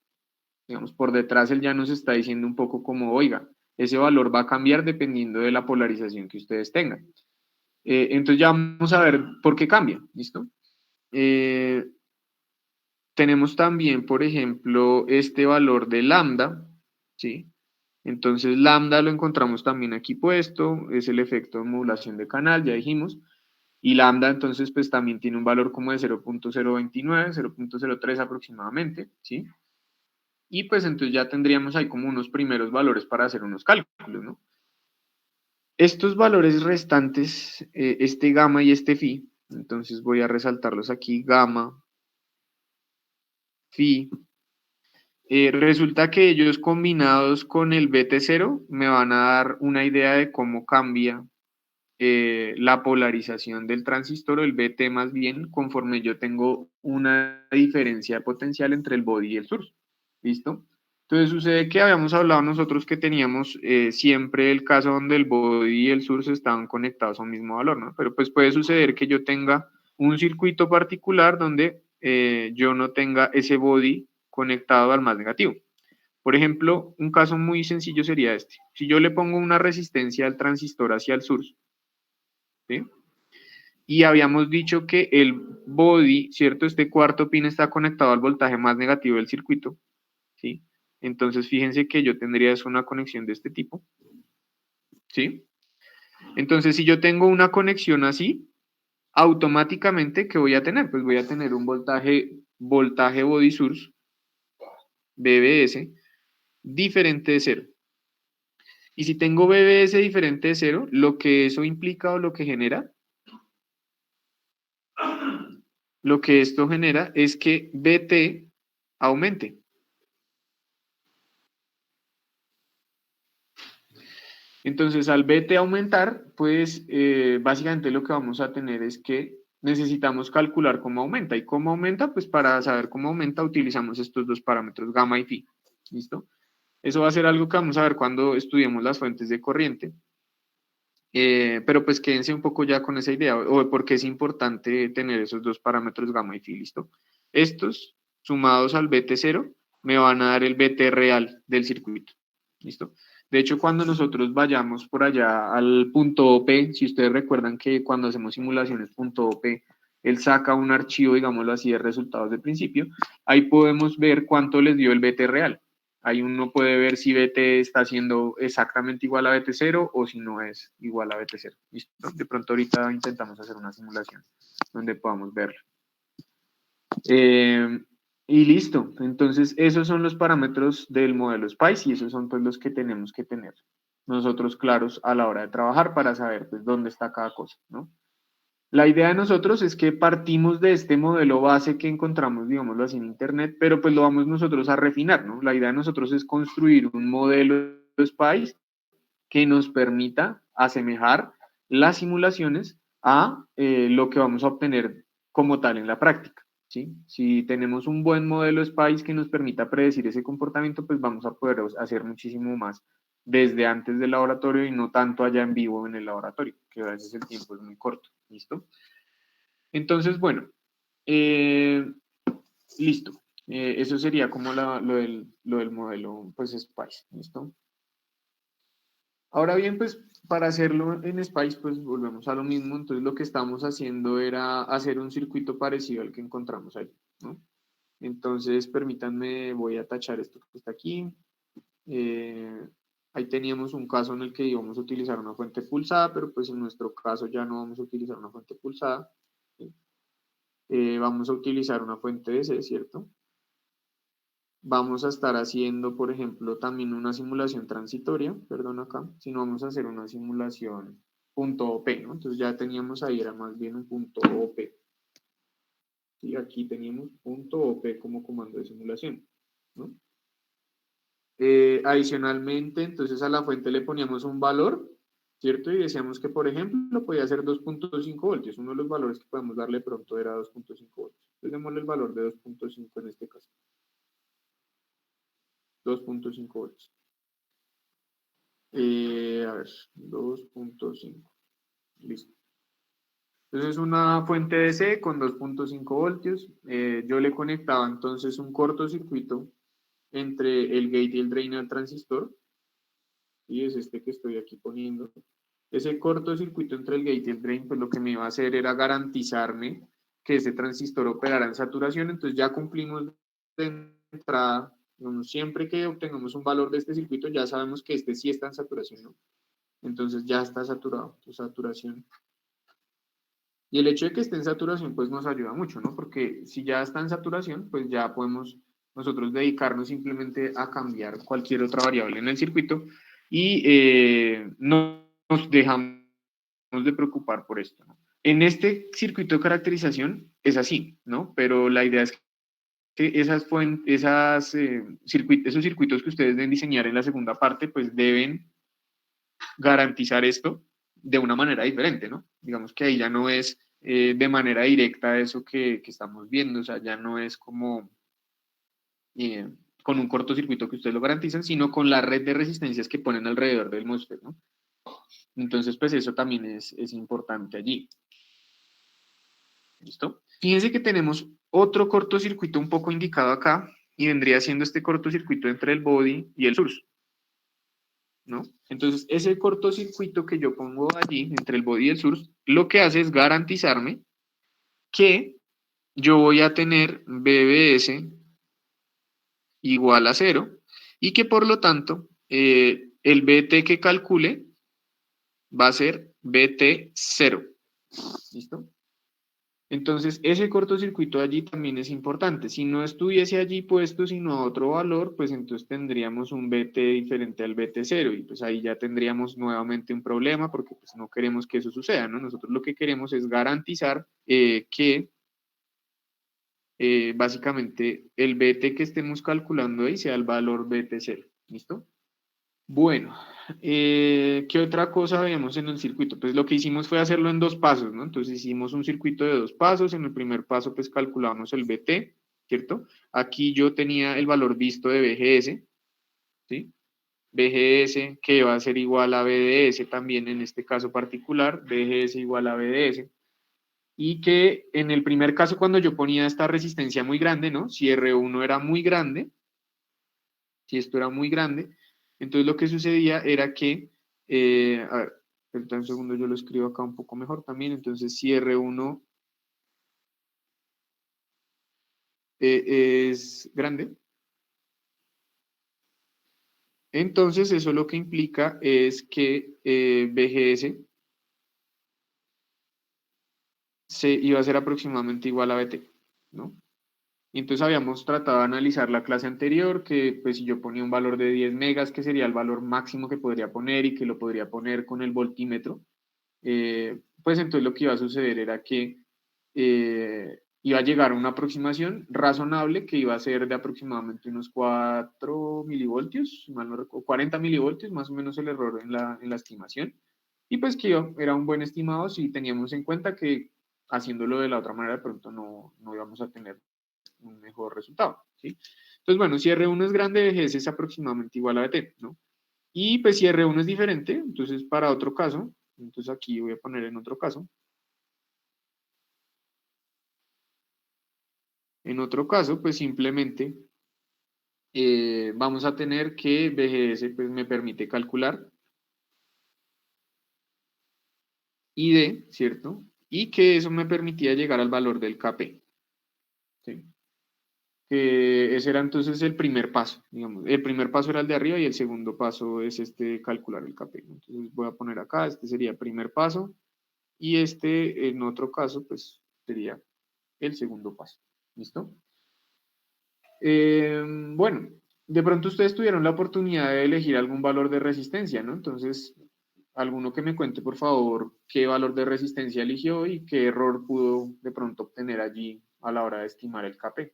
digamos, por detrás él ya nos está diciendo un poco como, oiga, ese valor va a cambiar dependiendo de la polarización que ustedes tengan. Entonces ya vamos a ver por qué cambia, ¿listo? Tenemos también, por ejemplo, este valor de lambda, ¿sí? Entonces lambda lo encontramos también aquí puesto, es el efecto de modulación de canal, ya dijimos, y lambda entonces pues también tiene un valor como de 0.029, 0.03 aproximadamente, ¿sí? Y pues entonces ya tendríamos ahí como unos primeros valores para hacer unos cálculos, ¿no? Estos valores restantes, este gamma y este phi, entonces voy a resaltarlos aquí, gamma, phi, resulta que ellos combinados con el BT0 me van a dar una idea de cómo cambia la polarización del transistor, o el BT más bien, conforme yo tengo una diferencia potencial entre el body y el source. ¿Listo? Entonces sucede que habíamos hablado nosotros que teníamos siempre el caso donde el body y el source estaban conectados a un mismo valor, ¿no? Pero pues puede suceder que yo tenga un circuito particular donde yo no tenga ese body conectado al más negativo. Por ejemplo, un caso muy sencillo sería este. Si yo le pongo una resistencia al transistor hacia el source, ¿sí? Y habíamos dicho que el body, ¿cierto? Este cuarto pin está conectado al voltaje más negativo del circuito, ¿sí? Entonces, fíjense que yo tendría una conexión de este tipo, ¿sí? Entonces, si yo tengo una conexión así, automáticamente, ¿qué voy a tener? Pues voy a tener un voltaje body source, BBS, diferente de cero. Y si tengo BBS diferente de cero, lo que eso implica o lo que genera, lo que esto genera es que BT aumente. Entonces, al BT aumentar, pues básicamente lo que vamos a tener es que necesitamos calcular cómo aumenta. ¿Y cómo aumenta? Pues para saber cómo aumenta utilizamos estos dos parámetros, gamma y phi. ¿Listo? Eso va a ser algo que vamos a ver cuando estudiemos las fuentes de corriente. Pero pues quédense un poco ya con esa idea, o de por qué es importante tener esos dos parámetros gamma y phi, ¿listo? Estos, sumados al BT0, me van a dar el BT real del circuito, ¿listo? De hecho, cuando nosotros vayamos por allá al punto OP, si ustedes recuerdan que cuando hacemos simulaciones punto OP, él saca un archivo, digámoslo así, de resultados de principio, ahí podemos ver cuánto les dio el BT real. Ahí uno puede ver si BT está siendo exactamente igual a BT0 o si no es igual a BT0. ¿Listo? De pronto ahorita intentamos hacer una simulación donde podamos verlo. Y listo. Entonces, esos son los parámetros del modelo SPICE y esos son pues los que tenemos que tener nosotros claros a la hora de trabajar para saber pues dónde está cada cosa, ¿no? La idea de nosotros es que partimos de este modelo base que encontramos, digámoslo así, en Internet, pero pues lo vamos nosotros a refinar, ¿no? La idea de nosotros es construir un modelo de SPICE que nos permita asemejar las simulaciones a lo que vamos a obtener como tal en la práctica, ¿sí? Si tenemos un buen modelo SPICE que nos permita predecir ese comportamiento, pues vamos a poder hacer muchísimo más desde antes del laboratorio y no tanto allá en vivo en el laboratorio, que a veces el tiempo es muy corto, ¿listo? Entonces, bueno, listo. Eso sería como lo del modelo, pues, SPICE, ¿listo? Ahora bien, pues, para hacerlo en SPICE, pues, volvemos a lo mismo. Entonces, lo que estamos haciendo era hacer un circuito parecido al que encontramos ahí, ¿no? Entonces, permítanme, voy a tachar esto que está aquí. Ahí teníamos un caso en el que íbamos a utilizar una fuente pulsada, pero pues en nuestro caso ya no vamos a utilizar una fuente pulsada, ¿sí? Vamos a utilizar una fuente DC, ¿cierto? Vamos a estar haciendo, por ejemplo, también una simulación transitoria, perdón acá, sino vamos a hacer una simulación punto .op, ¿no? Entonces ya teníamos ahí, era más bien un punto .op. Y aquí teníamos punto .op como comando de simulación, ¿no? Adicionalmente, entonces a la fuente le poníamos un valor, ¿cierto? Y decíamos que, por ejemplo, podía ser 2.5 voltios. Uno de los valores que podemos darle pronto era 2.5 voltios. Entonces démosle el valor de 2.5 en este caso. 2.5 voltios. A ver, 2.5. Listo. Entonces una fuente DC con 2.5 voltios. Yo le conectaba entonces un cortocircuito entre el gate y el drain al transistor. Y es este que estoy aquí poniendo. Ese cortocircuito entre el gate y el drain, pues lo que me iba a hacer era garantizarme que ese transistor operara en saturación. Entonces ya cumplimos de entrada. Siempre que obtengamos un valor de este circuito, ya sabemos que este sí está en saturación, ¿no? Entonces ya está saturado, tu saturación. Y el hecho de que esté en saturación, pues nos ayuda mucho, ¿no? Porque si ya está en saturación, pues ya podemos nosotros dedicarnos simplemente a cambiar cualquier otra variable en el circuito y no nos dejamos de preocupar por esto, ¿no? En este circuito de caracterización es así, ¿no? Pero la idea es que esos circuitos que ustedes deben diseñar en la segunda parte, pues deben garantizar esto de una manera diferente, ¿no? Digamos que ahí ya no es de manera directa eso que estamos viendo, o sea, ya no es como eh, con un cortocircuito que ustedes lo garantizan, sino con la red de resistencias que ponen alrededor del MOSFET, ¿no? Entonces, pues eso también es importante allí. ¿Listo? Fíjense que tenemos otro cortocircuito un poco indicado acá, y vendría siendo este cortocircuito entre el body y el source, ¿no? Entonces, ese cortocircuito que yo pongo allí, entre el body y el source, lo que hace es garantizarme que yo voy a tener BBS igual a 0 y que por lo tanto el BT que calcule va a ser BT 0. ¿Listo? Entonces, ese cortocircuito allí también es importante. Si no estuviese allí puesto, sino a otro valor, pues entonces tendríamos un BT diferente al BT 0 y pues ahí ya tendríamos nuevamente un problema porque pues no queremos que eso suceda, ¿no? Nosotros lo que queremos es garantizar que básicamente el BT que estemos calculando ahí sea el valor BT 0. ¿Listo? Bueno, ¿qué otra cosa veíamos en el circuito? Pues lo que hicimos fue hacerlo en dos pasos, ¿no? Entonces hicimos un circuito de dos pasos. En el primer paso, pues calculamos el BT, ¿cierto? Aquí yo tenía el valor visto de BGS, ¿sí? BGS que va a ser igual a BDS también en este caso particular, BGS igual a BDS. Y que en el primer caso, cuando yo ponía esta resistencia muy grande, ¿no? Si R1 era muy grande, si esto era muy grande, entonces lo que sucedía era que, a ver, espera un segundo, yo lo escribo acá un poco mejor también, entonces si R1 es grande, entonces eso lo que implica es que BGS se iba a ser aproximadamente igual a BT, ¿no? Y entonces habíamos tratado de analizar la clase anterior, que pues si yo ponía un valor de 10 megas, que sería el valor máximo que podría poner y que lo podría poner con el voltímetro, pues entonces lo que iba a suceder era que iba a llegar a una aproximación razonable que iba a ser de aproximadamente unos 4 milivoltios, si mal no recuerdo, 40 milivoltios, más o menos el error en la estimación, y pues que era un buen estimado si teníamos en cuenta que haciéndolo de la otra manera de pronto no íbamos a tener un mejor resultado, ¿sí? Entonces, bueno, si R1 es grande, VGS es aproximadamente igual a BT, ¿no? Y pues si R1 es diferente, entonces para otro caso, entonces aquí voy a poner en otro caso. En otro caso, pues simplemente vamos a tener que VGS pues me permite calcular ID, ¿cierto? Y que eso me permitía llegar al valor del KP. ¿Sí? Que ese era entonces el primer paso, digamos. El primer paso era el de arriba y el segundo paso es este calcular el KP. Entonces voy a poner acá, este sería el primer paso y este en otro caso pues sería el segundo paso. ¿Listo? Bueno, de pronto ustedes tuvieron la oportunidad de elegir algún valor de resistencia, ¿no? Entonces, alguno que me cuente, por favor, qué valor de resistencia eligió y qué error pudo de pronto obtener allí a la hora de estimar el KP.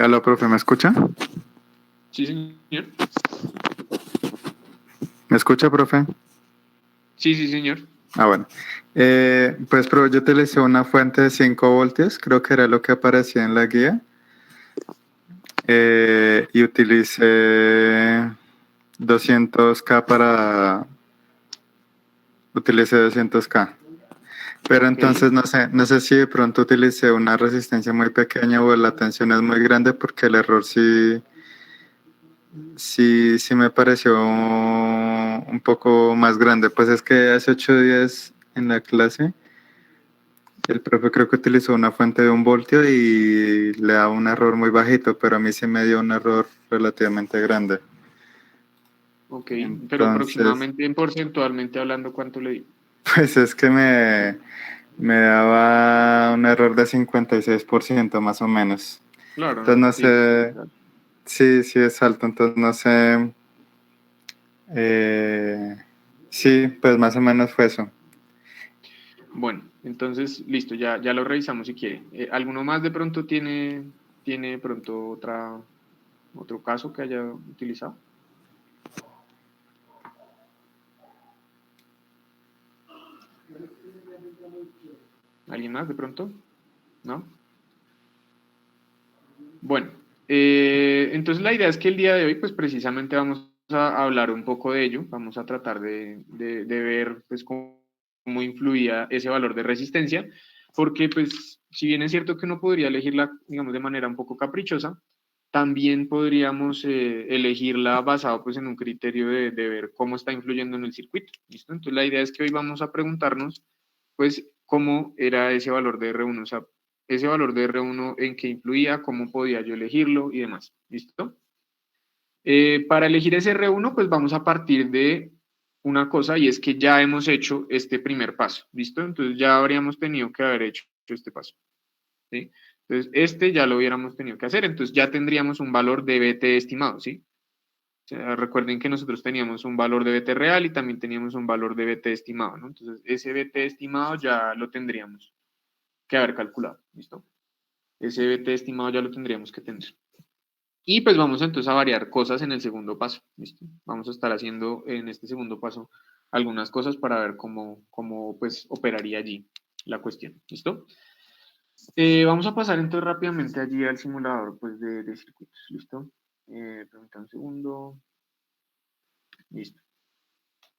Aló, profe, ¿me escucha? Sí, señor. ¿Me escucha, profe? Sí, sí, señor. Ah, bueno. Pues, pero yo utilicé una fuente de 5 voltios, creo que era lo que aparecía en la guía. Y utilicé 200K Utilicé 200K. Pero Ok. entonces no sé si de pronto utilicé una resistencia muy pequeña o la tensión es muy grande porque el error sí me pareció un poco más grande. Pues es que hace 8 días en la clase el profe creo que utilizó una fuente de 1 voltio y le da un error muy bajito, pero a mí sí me dio un error relativamente grande. Ok, pero Entonces, aproximadamente porcentualmente hablando, ¿cuánto le di? pues es que me daba un error de 56% más o menos. Claro, Entonces no sí, es sé, bastante alto. sí es alto, entonces no sé. eh, sí, pues más o menos fue eso. Bueno, entonces, listo, ya lo revisamos si quiere. ¿Alguno más de pronto tiene de pronto otro caso que haya utilizado? ¿Alguien más de pronto? ¿No? Bueno, entonces la idea es que el día de hoy, pues precisamente vamos a hablar un poco de ello, vamos a tratar de ver pues cómo influía ese valor de resistencia, porque pues si bien es cierto que uno podría elegirla, digamos, de manera un poco caprichosa, también podríamos elegirla basado pues en un criterio de ver cómo está influyendo en el circuito, ¿listo? Entonces la idea es que hoy vamos a preguntarnos pues cómo era ese valor de R1, o sea, ese valor de R1 en qué influía, cómo podía yo elegirlo y demás. ¿Listo? Para elegir ese R1, pues vamos a partir de una cosa y es que ya hemos hecho este primer paso. ¿Listo? Entonces ya habríamos tenido que haber hecho este paso. ¿Sí? Entonces este ya lo hubiéramos tenido que hacer. Entonces ya tendríamos un valor de BT estimado. ¿Sí? O sea, recuerden que nosotros teníamos un valor de BT real y también teníamos un valor de BT estimado. ¿No? Entonces ese BT estimado ya lo tendríamos que haber calculado. ¿Listo? Ese BT estimado ya lo tendríamos que tener. Y pues vamos entonces a variar cosas en el segundo paso. ¿Listo? Vamos a estar haciendo en este segundo paso algunas cosas para ver cómo pues operaría allí la cuestión. ¿Listo? Vamos a pasar entonces rápidamente allí al simulador pues, de circuitos. ¿Listo? Permítanme un segundo. Listo.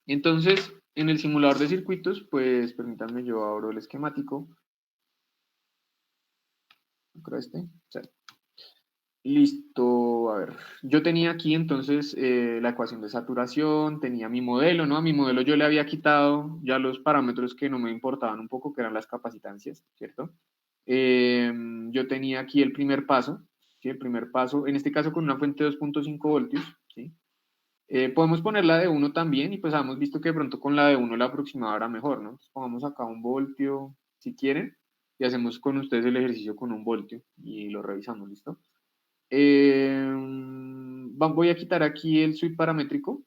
Entonces, en el simulador de circuitos, pues permítanme, yo abro el esquemático. ¿Creo este? Sí. Listo, a ver, yo tenía aquí entonces la ecuación de saturación, tenía mi modelo, ¿no? A mi modelo yo le había quitado ya los parámetros que no me importaban un poco, que eran las capacitancias, ¿cierto? Yo tenía aquí el primer paso, ¿sí? El primer paso, en este caso con una fuente de 2.5 voltios, ¿sí? Podemos poner la de 1 también y pues hemos visto que de pronto con la de 1 la aproximada era mejor, ¿no? Entonces, pongamos acá 1 voltio, si quieren, y hacemos con ustedes el ejercicio con 1 voltio y lo revisamos, ¿listo? voy a quitar aquí el sweep paramétrico,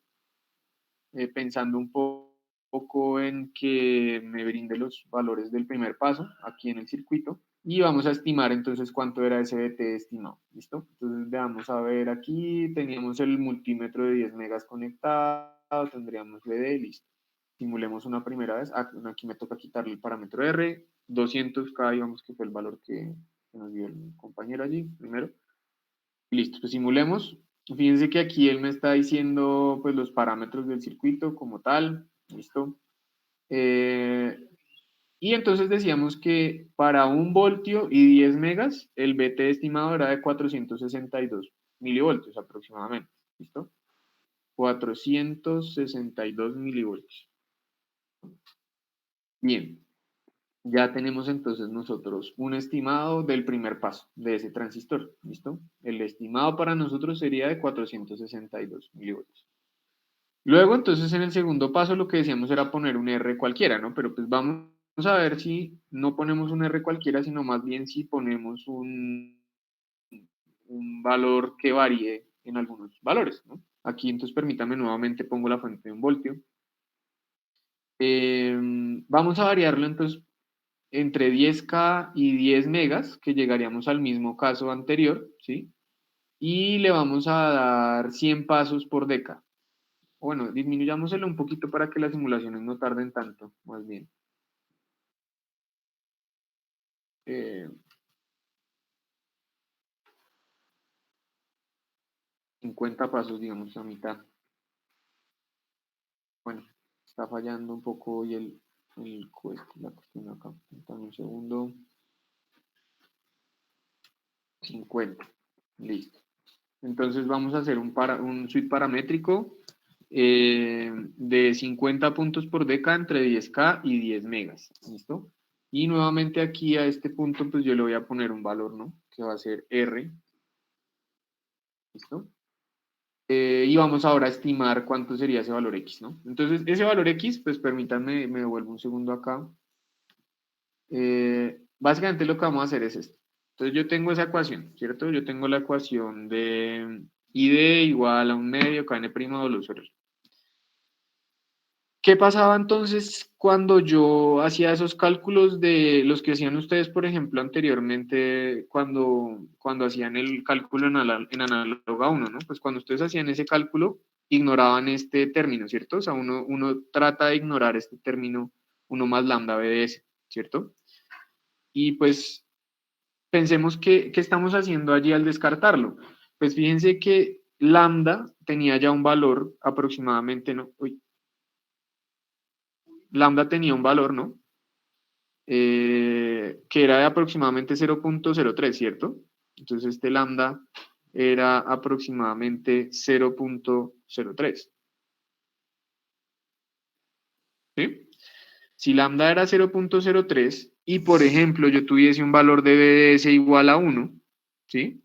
pensando un poco en que me brinde los valores del primer paso aquí en el circuito. Y vamos a estimar entonces cuánto era ese BT estimado, ¿listo? Entonces veamos a ver aquí, teníamos el multímetro de 10 megas conectado, tendríamos BD, listo. Simulemos una primera vez, aquí me toca quitarle el parámetro R, 200K, digamos que fue el valor que nos dio el compañero allí, primero. Listo, pues simulemos. Fíjense que aquí él me está diciendo pues los parámetros del circuito como tal, listo. Y entonces decíamos que para 1 voltio y 10 megas, el BT estimado era de 462 milivoltios aproximadamente, ¿listo? 462 milivoltios. Bien, ya tenemos entonces nosotros un estimado del primer paso de ese transistor, ¿listo? El estimado para nosotros sería de 462 milivoltios. Luego, entonces, en el segundo paso lo que decíamos era poner un R cualquiera, ¿no? Pero pues vamos a ver si no ponemos un R cualquiera, sino más bien si ponemos un valor que varíe en algunos valores, ¿no? Aquí, entonces, permítame nuevamente pongo la fuente de 1 voltio. Vamos a variarlo, entonces, entre 10K y 10 megas, que llegaríamos al mismo caso anterior, ¿sí? Y le vamos a dar 100 pasos por década. Bueno, disminuyámoselo un poquito para que las simulaciones no tarden tanto, más bien. 50 pasos, digamos, a mitad. Bueno, está fallando un poco hoy la cuestión acá. Dame un segundo. 50. Listo. Entonces vamos a hacer un sweep paramétrico de 50 puntos por década entre 10K y 10 megas. ¿Listo? Y nuevamente aquí a este punto, pues yo le voy a poner un valor, ¿no? Que va a ser R. ¿Listo? Y vamos ahora a estimar cuánto sería ese valor X, ¿no? Entonces, ese valor X, pues permítanme, me devuelvo un segundo acá. Básicamente lo que vamos a hacer es esto. Entonces, yo tengo esa ecuación, ¿cierto? Yo tengo la ecuación de ID igual a 1 medio kn' W sobre R. ¿Qué pasaba entonces cuando yo hacía esos cálculos de los que hacían ustedes, por ejemplo, anteriormente, cuando hacían el cálculo en análoga 1, ¿no? Pues cuando ustedes hacían ese cálculo, ignoraban este término, ¿cierto? O sea, uno trata de ignorar este término 1 más lambda BDS, ¿cierto? Y pues pensemos qué estamos haciendo allí al descartarlo. Pues fíjense que lambda tenía ya un valor aproximadamente, ¿no? Lambda tenía un valor, ¿no? Que era de aproximadamente 0.03, ¿cierto? Entonces este lambda era aproximadamente 0.03. ¿Sí? Si lambda era 0.03 y, por ejemplo, yo tuviese un valor de BDS igual a 1, ¿sí?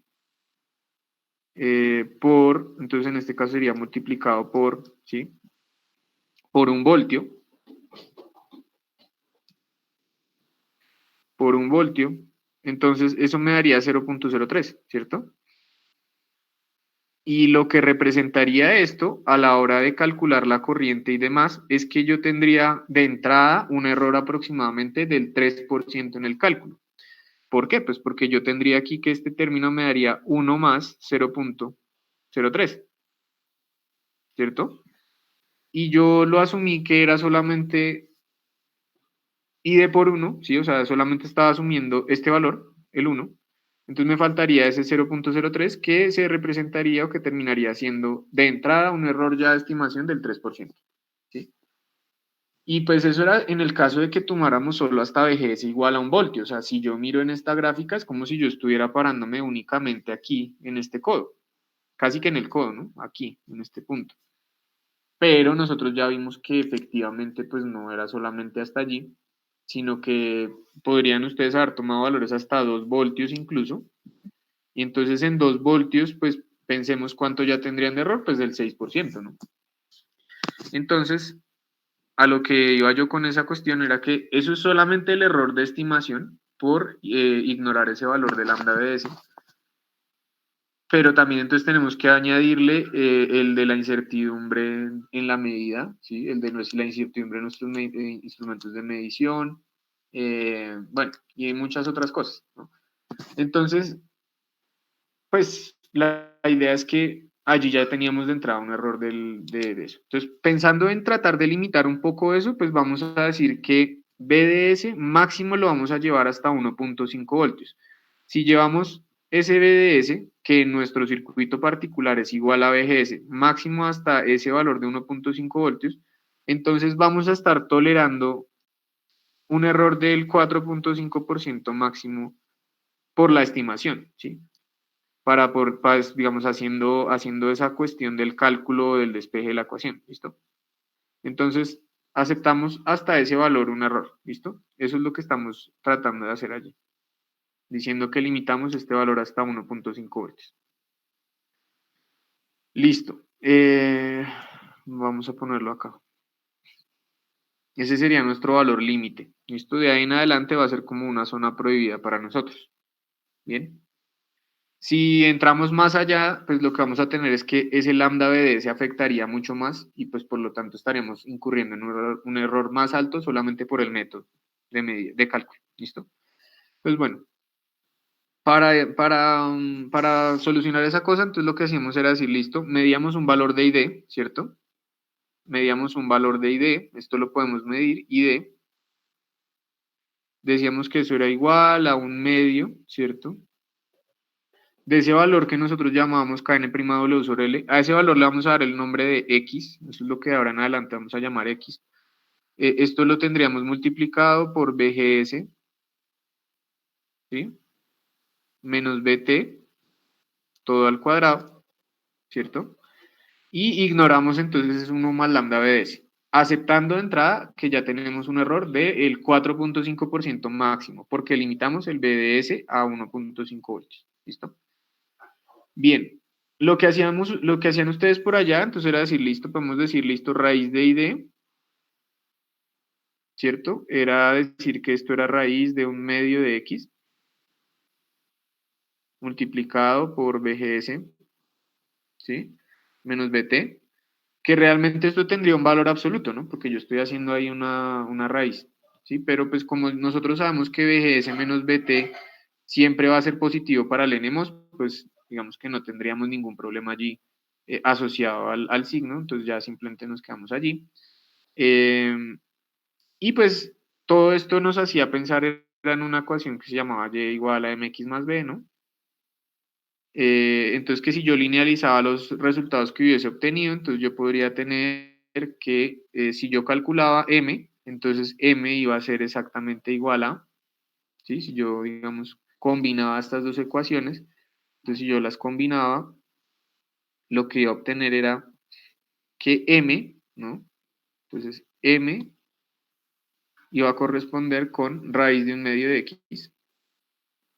Entonces en este caso sería multiplicado por, ¿sí? Por 1 voltio. Por 1 voltio. Entonces eso me daría 0.03, ¿cierto? Y lo que representaría esto a la hora de calcular la corriente y demás es que yo tendría de entrada un error aproximadamente del 3% en el cálculo. ¿Por qué? Pues porque yo tendría aquí que este término me daría 1 más 0.03, ¿cierto? Y yo lo asumí que era solamente ID por 1, ¿sí? O sea, solamente estaba asumiendo este valor, el 1. Entonces me faltaría ese 0.03 que se representaría o que terminaría siendo de entrada un error ya de estimación del 3%. ¿Sí? Y pues eso era en el caso de que tomáramos solo hasta VGS igual a 1 voltio. O sea, si yo miro en esta gráfica es como si yo estuviera parándome únicamente aquí en este codo. Casi que en el codo, ¿no? Aquí, en este punto. Pero nosotros ya vimos que efectivamente pues no era solamente hasta allí, sino que podrían ustedes haber tomado valores hasta 2 voltios incluso. Y entonces en 2 voltios, pues pensemos cuánto ya tendrían de error, pues del 6%, ¿no? Entonces, a lo que iba yo con esa cuestión era que eso es solamente el error de estimación por ignorar ese valor de lambda BS. pero también entonces tenemos que añadirle el de la incertidumbre en la medida, ¿sí? El de la incertidumbre en nuestros instrumentos de medición, bueno, y muchas otras cosas, ¿no? Entonces, pues la idea es que allí ya teníamos de entrada un error de eso. Entonces, pensando en tratar de limitar un poco eso, pues vamos a decir que BDS máximo lo vamos a llevar hasta 1.5 voltios. Si llevamos ese BDS, que en nuestro circuito particular es igual a BGS, máximo hasta ese valor de 1.5 voltios, entonces vamos a estar tolerando un error del 4.5% máximo por la estimación, ¿sí? Digamos, haciendo esa cuestión del cálculo del despeje de la ecuación, ¿listo? Entonces, aceptamos hasta ese valor un error, ¿listo? Eso es lo que estamos tratando de hacer allí, diciendo que limitamos este valor hasta 1.5 voltios. Listo. Vamos a ponerlo acá. Ese sería nuestro valor límite, ¿listo? De ahí en adelante va a ser como una zona prohibida para nosotros, ¿bien? Si entramos más allá, pues lo que vamos a tener es que ese lambda BD se afectaría mucho más y pues por lo tanto estaríamos incurriendo en un error más alto solamente por el método de cálculo, ¿listo? Pues bueno, para solucionar esa cosa, entonces lo que hacíamos era decir, listo, medíamos un valor de ID, ¿cierto? Medíamos un valor de ID, esto lo podemos medir, ID, decíamos que eso era igual a un medio, ¿cierto? De ese valor que nosotros llamábamos kn' sobre L, a ese valor le vamos a dar el nombre de X, eso es lo que ahora en adelante vamos a llamar X. Esto lo tendríamos multiplicado por BGS, ¿sí? Menos BT, todo al cuadrado, ¿cierto? Y ignoramos entonces 1 más lambda BDS, aceptando de entrada que ya tenemos un error del 4.5% máximo, porque limitamos el BDS a 1.5 voltios, ¿listo? Bien, lo que hacían ustedes por allá, entonces era decir, listo, podemos decir, listo, raíz de ID, ¿cierto? Era decir que esto era raíz de un medio de X multiplicado por BGS, ¿sí? Menos BT, que realmente esto tendría un valor absoluto, ¿no? Porque yo estoy haciendo ahí una raíz, ¿sí? Pero pues como nosotros sabemos que BGS menos BT siempre va a ser positivo para el NMOS, pues digamos que no tendríamos ningún problema allí asociado al signo, entonces ya simplemente nos quedamos allí. Y pues todo esto nos hacía pensar en una ecuación que se llamaba y igual a mx más b, ¿no? Entonces que si yo linealizaba los resultados que hubiese obtenido, entonces yo podría tener que si yo calculaba m, entonces m iba a ser exactamente igual a, ¿sí? Si yo, digamos, combinaba estas dos ecuaciones, entonces si yo las combinaba, lo que iba a obtener era que m, ¿no? Entonces m iba a corresponder con raíz de un medio de x,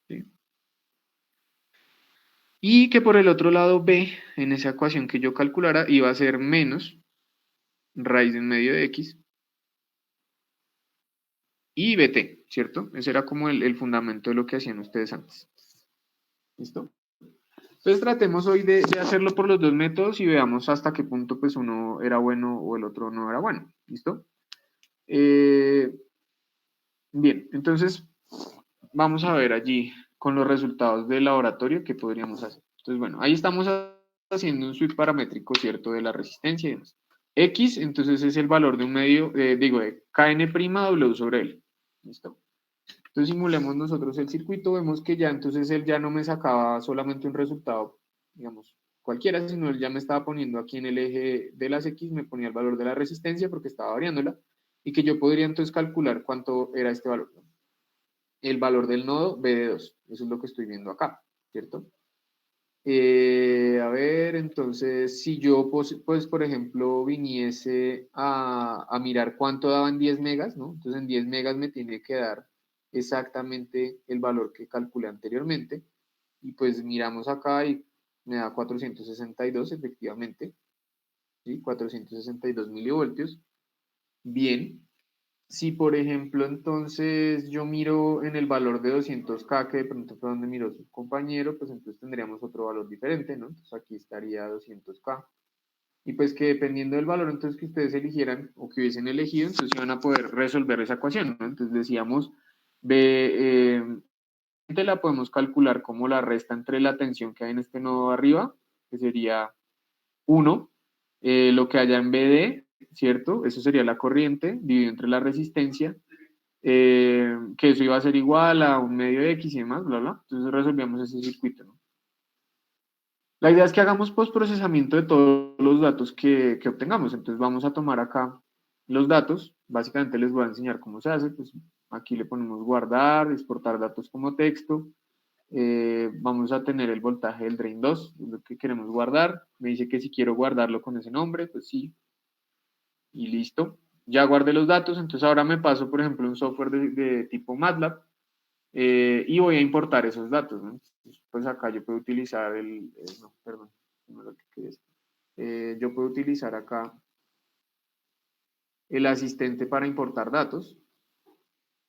¿sí? Y que por el otro lado b, en esa ecuación que yo calculara, iba a ser menos raíz de un medio de x y bt, ¿cierto? Ese era como el fundamento de lo que hacían ustedes antes. ¿Listo? Entonces tratemos hoy de hacerlo por los dos métodos y veamos hasta qué punto pues uno era bueno o el otro no era bueno. ¿Listo? Bien, entonces vamos a ver allí con los resultados del laboratorio qué podríamos hacer. Entonces, bueno, ahí estamos haciendo un sweep paramétrico, ¿cierto? De la resistencia y demás. X, entonces es el valor de un medio, de kn' sobre L. ¿Listo? Entonces simulemos nosotros el circuito, vemos que ya entonces él ya no me sacaba solamente un resultado, digamos, cualquiera, sino él ya me estaba poniendo aquí en el eje de las X, me ponía el valor de la resistencia porque estaba variándola, y que yo podría entonces calcular cuánto era este valor, ¿no? El valor del nodo BD2, eso es lo que estoy viendo acá, ¿cierto? A ver, entonces, si yo, pues, por ejemplo, viniese a mirar cuánto daban 10 megas, ¿no? Entonces, en 10 megas me tiene que dar exactamente el valor que calculé anteriormente. Y pues miramos acá y me da 462, efectivamente, ¿sí? 462 milivoltios. Bien. si por ejemplo, entonces yo miro en el valor de 200K, que de pronto fue donde miró su compañero, pues entonces tendríamos otro valor diferente, ¿no? Entonces aquí estaría 200K. Y pues que dependiendo del valor entonces que ustedes eligieran o que hubiesen elegido, entonces iban a poder resolver esa ecuación, ¿no? Entonces decíamos, la podemos calcular como la resta entre la tensión que hay en este nodo de arriba, que sería 1, lo que haya en BD, ¿cierto? Eso sería la corriente dividido entre la resistencia, que eso iba a ser igual a un medio X y demás, bla, bla. Entonces resolvíamos ese circuito, ¿no? La idea es que hagamos postprocesamiento de todos los datos que obtengamos. Entonces vamos a tomar acá los datos. Básicamente les voy a enseñar cómo se hace. Pues aquí le ponemos guardar, exportar datos como texto. Vamos a tener el voltaje del drain 2, lo que queremos guardar. Me dice que si quiero guardarlo con ese nombre, pues sí. Y listo. Ya guardé los datos. Entonces ahora me paso, por ejemplo, un software de tipo MATLAB. Y voy a importar esos datos, ¿no? Pues acá yo puedo utilizar no, perdón, no es lo que quería decir. Yo puedo utilizar acá el asistente para importar datos.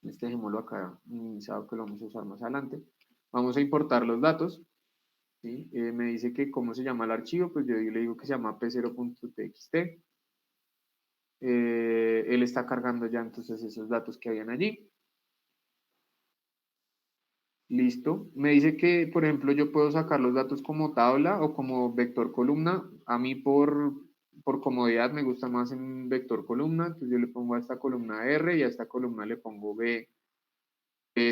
Este dejémoslo acá minimizado que lo vamos a usar más adelante. Vamos a importar los datos. ¿Sí? Me dice que cómo se llama el archivo, pues yo le digo que se llama p0.txt. Él está cargando ya entonces esos datos que habían allí. Listo. Me dice que, por ejemplo, yo puedo sacar los datos como tabla o como vector columna. A mí por comodidad me gusta más en vector columna. Entonces yo le pongo a esta columna R y a esta columna le pongo BS, que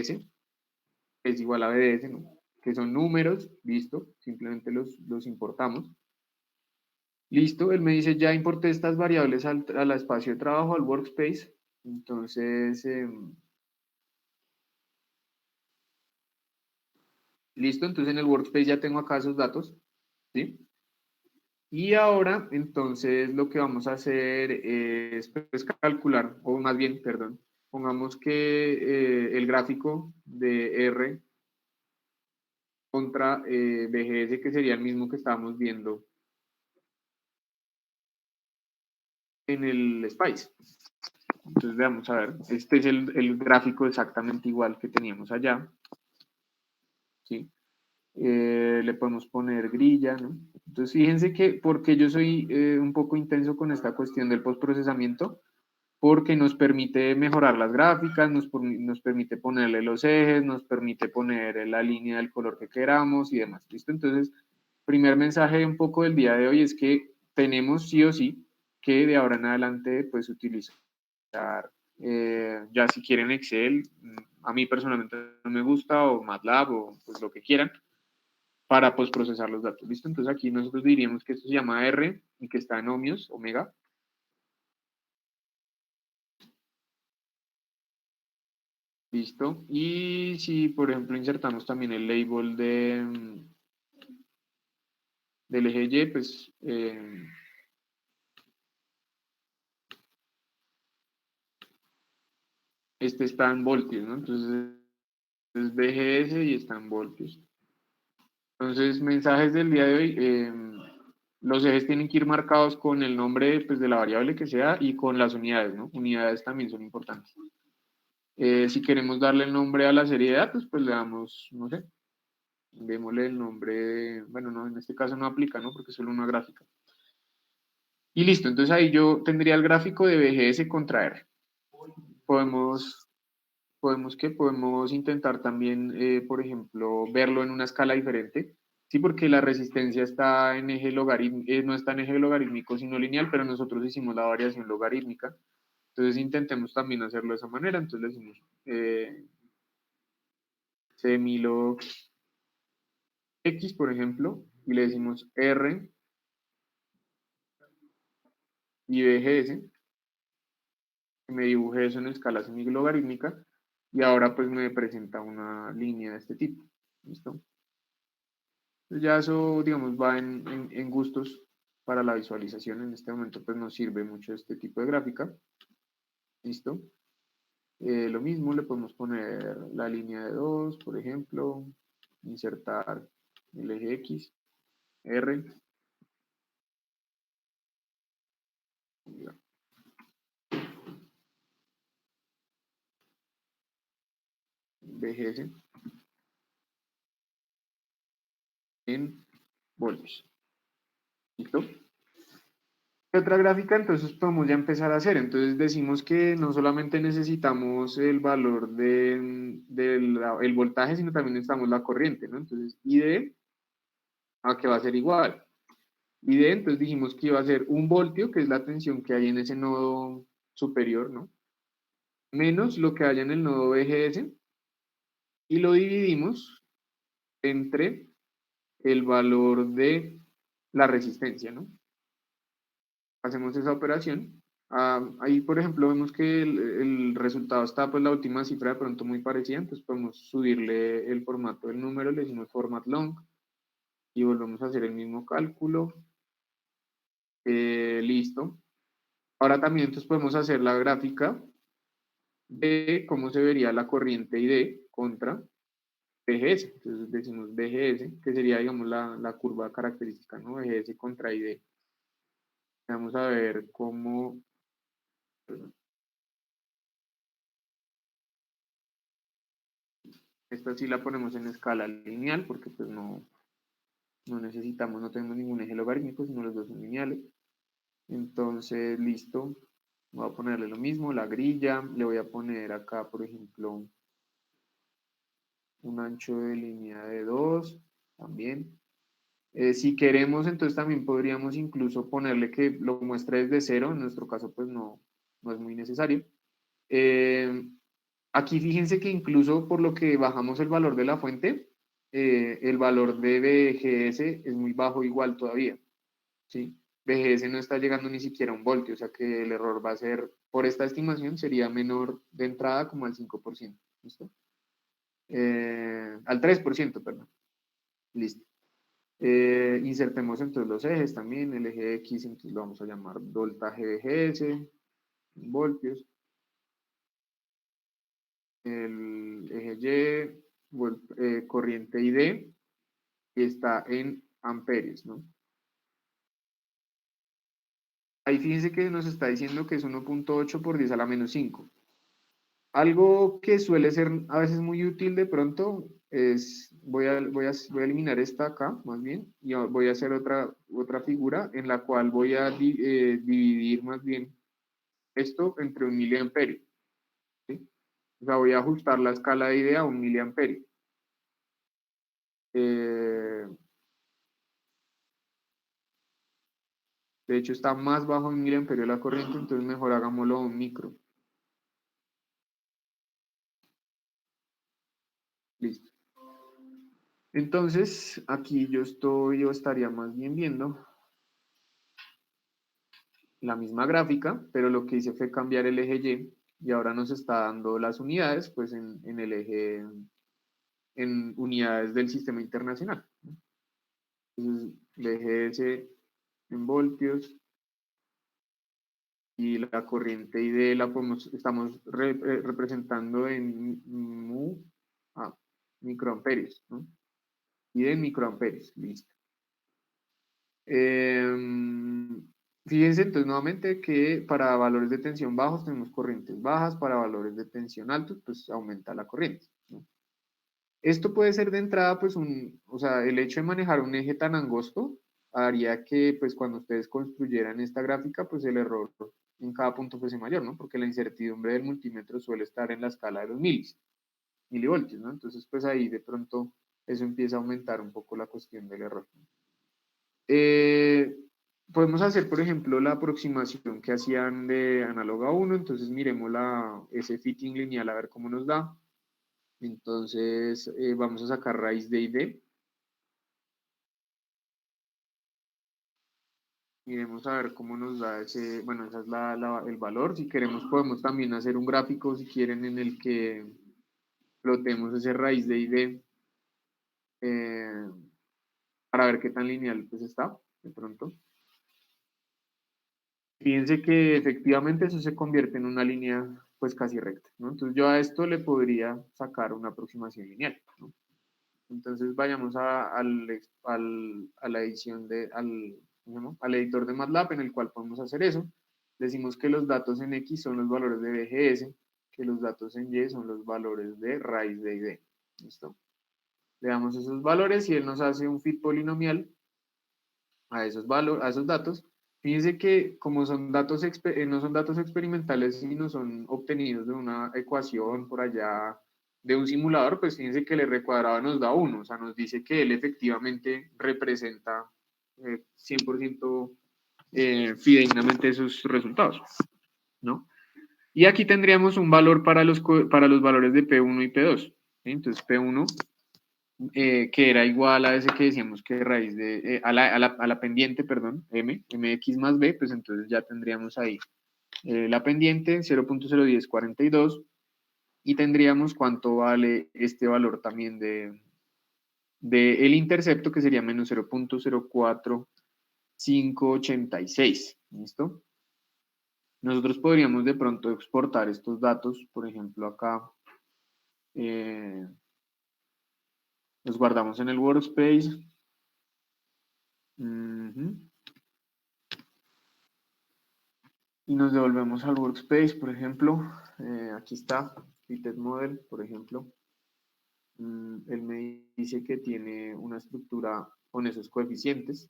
es igual a BDS, ¿no? Que son números. Listo. Simplemente los importamos. Listo. Él me dice, ya importé estas variables al espacio de trabajo, al workspace. Entonces, listo. Entonces en el workspace ya tengo acá esos datos. ¿Sí? Y ahora, entonces, lo que vamos a hacer es pues, calcular, o más bien, perdón, pongamos que el gráfico de R contra BGS, que sería el mismo que estábamos viendo en el Spice. Entonces, veamos, a ver, este es el gráfico exactamente igual que teníamos allá, ¿sí? Le podemos poner grilla, ¿no? Entonces, fíjense que, porque yo soy un poco intenso con esta cuestión del postprocesamiento, porque nos permite mejorar las gráficas, nos permite ponerle los ejes, nos permite poner la línea del color que queramos y demás. ¿Listo? Entonces, primer mensaje un poco del día de hoy es que tenemos sí o sí que de ahora en adelante pues utilizar, ya si quieren Excel, a mí personalmente no me gusta, o MATLAB o pues lo que quieran, para pues procesar los datos. ¿Listo? Entonces aquí nosotros diríamos que esto se llama R y que está en ohmios, omega. Listo. Y si, por ejemplo, insertamos también el label del eje Y, pues este está en voltios, ¿no? Entonces es BGS y está en voltios. Entonces, mensajes del día de hoy. Los ejes tienen que ir marcados con el nombre pues, de la variable que sea y con las unidades, ¿no? Unidades también son importantes. Si queremos darle el nombre a la serie de datos, pues le damos, no sé, démosle el nombre, bueno, no, en este caso no aplica, ¿no? Porque es solo una gráfica. Y listo, entonces ahí yo tendría el gráfico de BGS contra R. Podemos, podemos intentar también, por ejemplo, verlo en una escala diferente. Sí, porque la resistencia está en eje logarítmico, no está en eje logarítmico, sino lineal, pero nosotros hicimos la variación logarítmica. Entonces intentemos también hacerlo de esa manera. Entonces le decimos semilog X, por ejemplo, y le decimos R y BGS, que me dibuje eso en escala semilogarítmica, y ahora pues me presenta una línea de este tipo. ¿Listo? Entonces ya eso, digamos, va en gustos para la visualización. En este momento pues nos sirve mucho este tipo de gráfica. ¿Listo? Lo mismo, le podemos poner la línea de 2, por ejemplo, insertar el eje X, R. VGS en voltios. ¿Listo? ¿Qué otra gráfica entonces podemos ya empezar a hacer? Entonces decimos que no solamente necesitamos el valor del voltaje, sino también necesitamos la corriente, ¿no? Entonces, ID, ¿a qué va a ser igual? ID, entonces dijimos que iba a ser 1 voltio, que es la tensión que hay en ese nodo superior, ¿no? Menos lo que haya en el nodo VGS, y lo dividimos entre el valor de la resistencia, ¿no? Hacemos esa operación. Ahí, por ejemplo, vemos que el resultado está, pues la última cifra de pronto muy parecida, entonces podemos subirle el formato del número, le decimos format long y volvemos a hacer el mismo cálculo. Listo. Ahora también entonces podemos hacer la gráfica de cómo se vería la corriente ID contra VGS. Entonces decimos VGS, que sería, digamos, la curva característica, ¿no? VGS contra ID. Vamos a ver cómo... Esta sí la ponemos en escala lineal porque pues no necesitamos, no tenemos ningún eje logarítmico, sino los dos son lineales. Entonces, listo. Voy a ponerle lo mismo, la grilla. Le voy a poner acá, por ejemplo, un ancho de línea de 2 también. Si queremos, entonces también podríamos incluso ponerle que lo muestre desde cero. En nuestro caso, pues no es muy necesario. Aquí fíjense que incluso por lo que bajamos el valor de la fuente, el valor de VGS es muy bajo igual todavía, ¿sí? VGS no está llegando ni siquiera a 1 voltio, o sea que el error va a ser, por esta estimación, sería menor de entrada como al 5%, ¿listo? Al 3%, perdón. Listo. Insertemos entonces los ejes también, el eje X, entonces lo vamos a llamar voltaje VGS, en voltios. El eje Y, corriente ID, que está en amperios, ¿no? Ahí fíjense que nos está diciendo que es 1.8 por 10 a la menos 5. Algo que suele ser a veces muy útil de pronto es, voy a eliminar esta acá, más bien, y voy a hacer otra figura en la cual voy a dividir más bien esto entre 1 miliamperio, ¿sí? O sea, voy a ajustar la escala de ID a 1 miliamperio. De hecho, está más bajo en miliamperio la corriente, entonces mejor hagámoslo a 1 micro. Listo. Entonces, aquí yo estaría más bien viendo la misma gráfica, pero lo que hice fue cambiar el eje Y ahora nos está dando las unidades, pues en el eje, en unidades del sistema internacional. Entonces, el eje S en voltios y la corriente ID estamos representando en microamperios, ¿no? Y de microamperios, listo. Fíjense entonces nuevamente que para valores de tensión bajos tenemos corrientes bajas, para valores de tensión altos pues aumenta la corriente, ¿no? Esto puede ser de entrada pues o sea, el hecho de manejar un eje tan angosto haría que pues cuando ustedes construyeran esta gráfica pues el error en cada punto fuese mayor, ¿no? Porque la incertidumbre del multímetro suele estar en la escala de los milivoltios, ¿no? Entonces pues ahí de pronto eso empieza a aumentar un poco la cuestión del error. Podemos hacer, por ejemplo, la aproximación que hacían de análoga 1, entonces miremos ese fitting lineal a ver cómo nos da. Entonces vamos a sacar raíz de ID. Miremos a ver cómo nos da ese, bueno, ese es el valor. Si queremos podemos también hacer un gráfico, si quieren, en el que plotemos ese raíz de ID eh, para ver qué tan lineal pues está, de pronto. Fíjense que efectivamente eso se convierte en una línea pues casi recta, ¿no? Entonces yo a esto le podría sacar una aproximación lineal, ¿no? Entonces vayamos a la edición al editor de MATLAB en el cual podemos hacer eso. Decimos que los datos en X son los valores de VGS, que los datos en Y son los valores de raíz de ID. ¿Listo? Le damos esos valores y él nos hace un fit polinomial a esos datos. Fíjense que como son datos no son datos experimentales, sino son obtenidos de una ecuación por allá de un simulador, pues fíjense que el R cuadrado nos da 1, o sea, nos dice que él efectivamente representa 100% fidedignamente esos resultados, ¿no? Y aquí tendríamos un valor para los valores de P1 y P2. ¿Sí? Entonces P1, que era igual a ese que decíamos que raíz de, a la pendiente, perdón, mx más b, pues entonces ya tendríamos ahí la pendiente 0.01042 y tendríamos cuánto vale este valor también de el intercepto, que sería menos 0.04586. ¿Listo? Nosotros podríamos de pronto exportar estos datos, por ejemplo, acá los guardamos en el workspace. Y nos devolvemos al workspace, por ejemplo. Aquí está, fitted model, por ejemplo. Él me dice que tiene una estructura con esos coeficientes.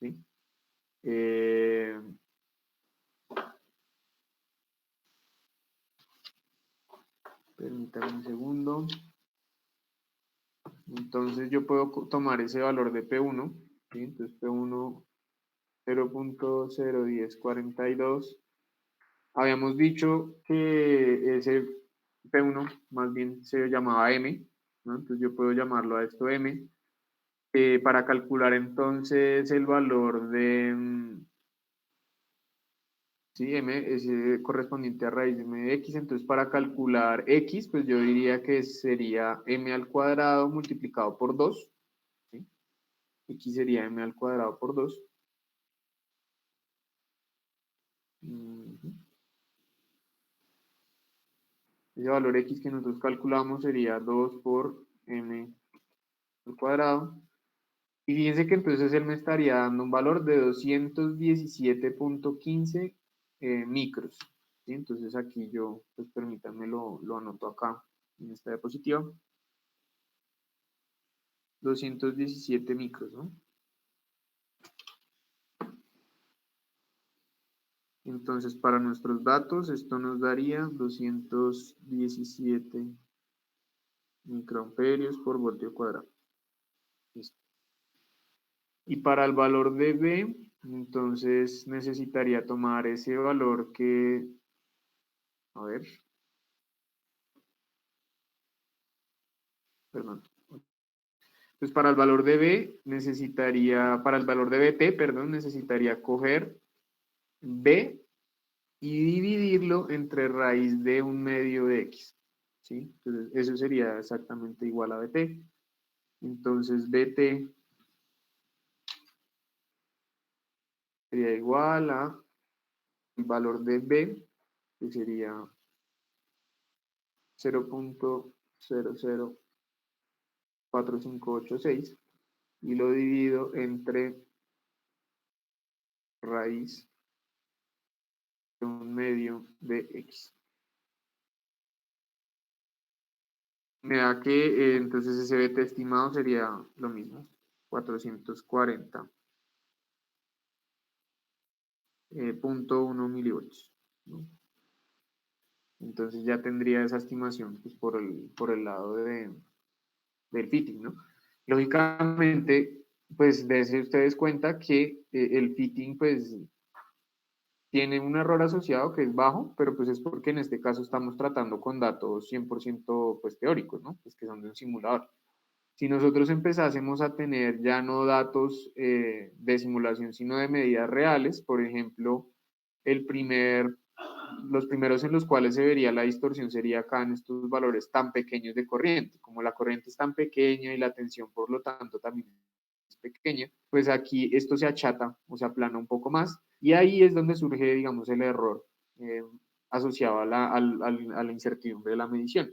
¿Sí? Permítanme un segundo. Entonces yo puedo tomar ese valor de P1. ¿Sí? Entonces P1 0.01042. Habíamos dicho que ese P1 más bien se llamaba M, ¿no? Entonces yo puedo llamarlo a esto M. Para calcular entonces el valor de, sí, M es correspondiente a raíz de M de X, entonces para calcular X, pues yo diría que sería M al cuadrado multiplicado por 2, ¿sí? X sería M al cuadrado por 2. Ese valor X que nosotros calculamos sería 2 por M al cuadrado. Y fíjense que entonces él me estaría dando un valor de 217.15 micros. ¿Sí? Entonces aquí yo, pues permítanme, lo anoto acá en esta diapositiva. 217 micros, ¿no? Entonces para nuestros datos esto nos daría 217 microamperios por voltio cuadrado. Listo. Y para el valor de B, entonces necesitaría tomar ese valor que, a ver, perdón. Pues para el valor de B necesitaría, para el valor de BT, perdón, necesitaría coger B y dividirlo entre raíz de 1/2 de X. ¿Sí? Entonces eso sería exactamente igual a BT. Entonces BT sería igual a el valor de B, que sería 0.004586, y lo divido entre raíz de 1/2 de X. Me da que entonces ese BT estimado sería lo mismo, 440.1 milivoltios, ¿no? Entonces ya tendría esa estimación pues, por el lado del fitting, ¿no? Lógicamente, pues dése ustedes cuenta que el fitting pues tiene un error asociado que es bajo, pero pues es porque en este caso estamos tratando con datos 100% pues teóricos, ¿no? Pues que son de un simulador. Si nosotros empezásemos a tener ya no datos de simulación, sino de medidas reales, por ejemplo, los primeros en los cuales se vería la distorsión sería acá en estos valores tan pequeños de corriente. Como la corriente es tan pequeña y la tensión, por lo tanto, también es pequeña, pues aquí esto se achata o se aplana un poco más, y ahí es donde surge, digamos, el error asociado a la incertidumbre de la medición.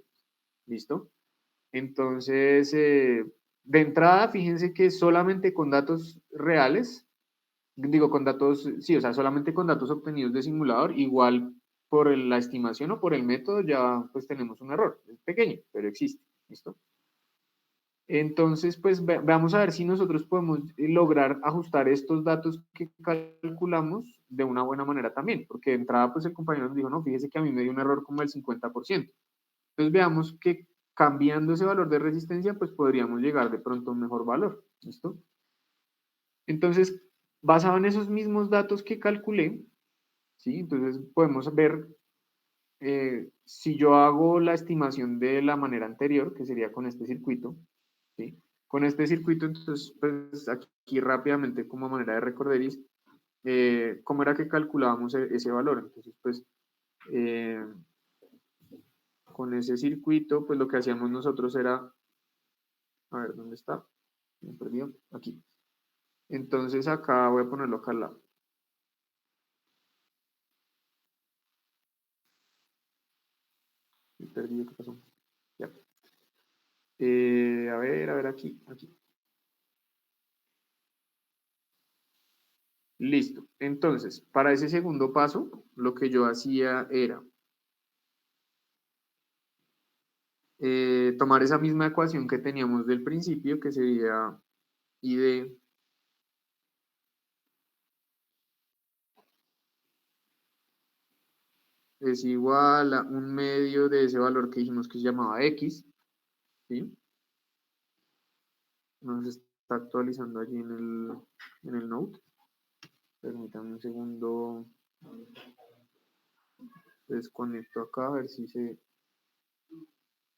¿Listo? Entonces, de entrada, fíjense que solamente con datos reales, digo con datos, sí, o sea, solamente con datos obtenidos de simulador, igual por la estimación o por el método ya pues tenemos un error, es pequeño, pero existe, ¿listo? Entonces, pues vamos a ver si nosotros podemos lograr ajustar estos datos que calculamos de una buena manera también, porque de entrada, pues el compañero nos dijo, no, fíjese que a mí me dio un error como el 50%. Entonces, veamos que cambiando ese valor de resistencia, pues podríamos llegar de pronto a un mejor valor, ¿listo? Entonces, basado en esos mismos datos que calculé, ¿sí? Entonces, podemos ver si yo hago la estimación de la manera anterior, que sería con este circuito, ¿sí? Con este circuito, entonces, pues aquí rápidamente, como manera de recorderis, ¿cómo era que calculábamos ese valor? Entonces, pues, con ese circuito, pues lo que hacíamos nosotros era, a ver, ¿dónde está? Me he perdido, aquí. Entonces, acá voy a ponerlo acá al lado. Me he perdido, ¿qué pasó? Ya. A ver, aquí. Listo. Entonces, para ese segundo paso, lo que yo hacía era tomar esa misma ecuación que teníamos del principio, que sería ID es igual a un medio de ese valor que dijimos que se llamaba X, ¿sí? Nos está actualizando allí en el Node. Permítanme un segundo. Desconecto acá a ver si se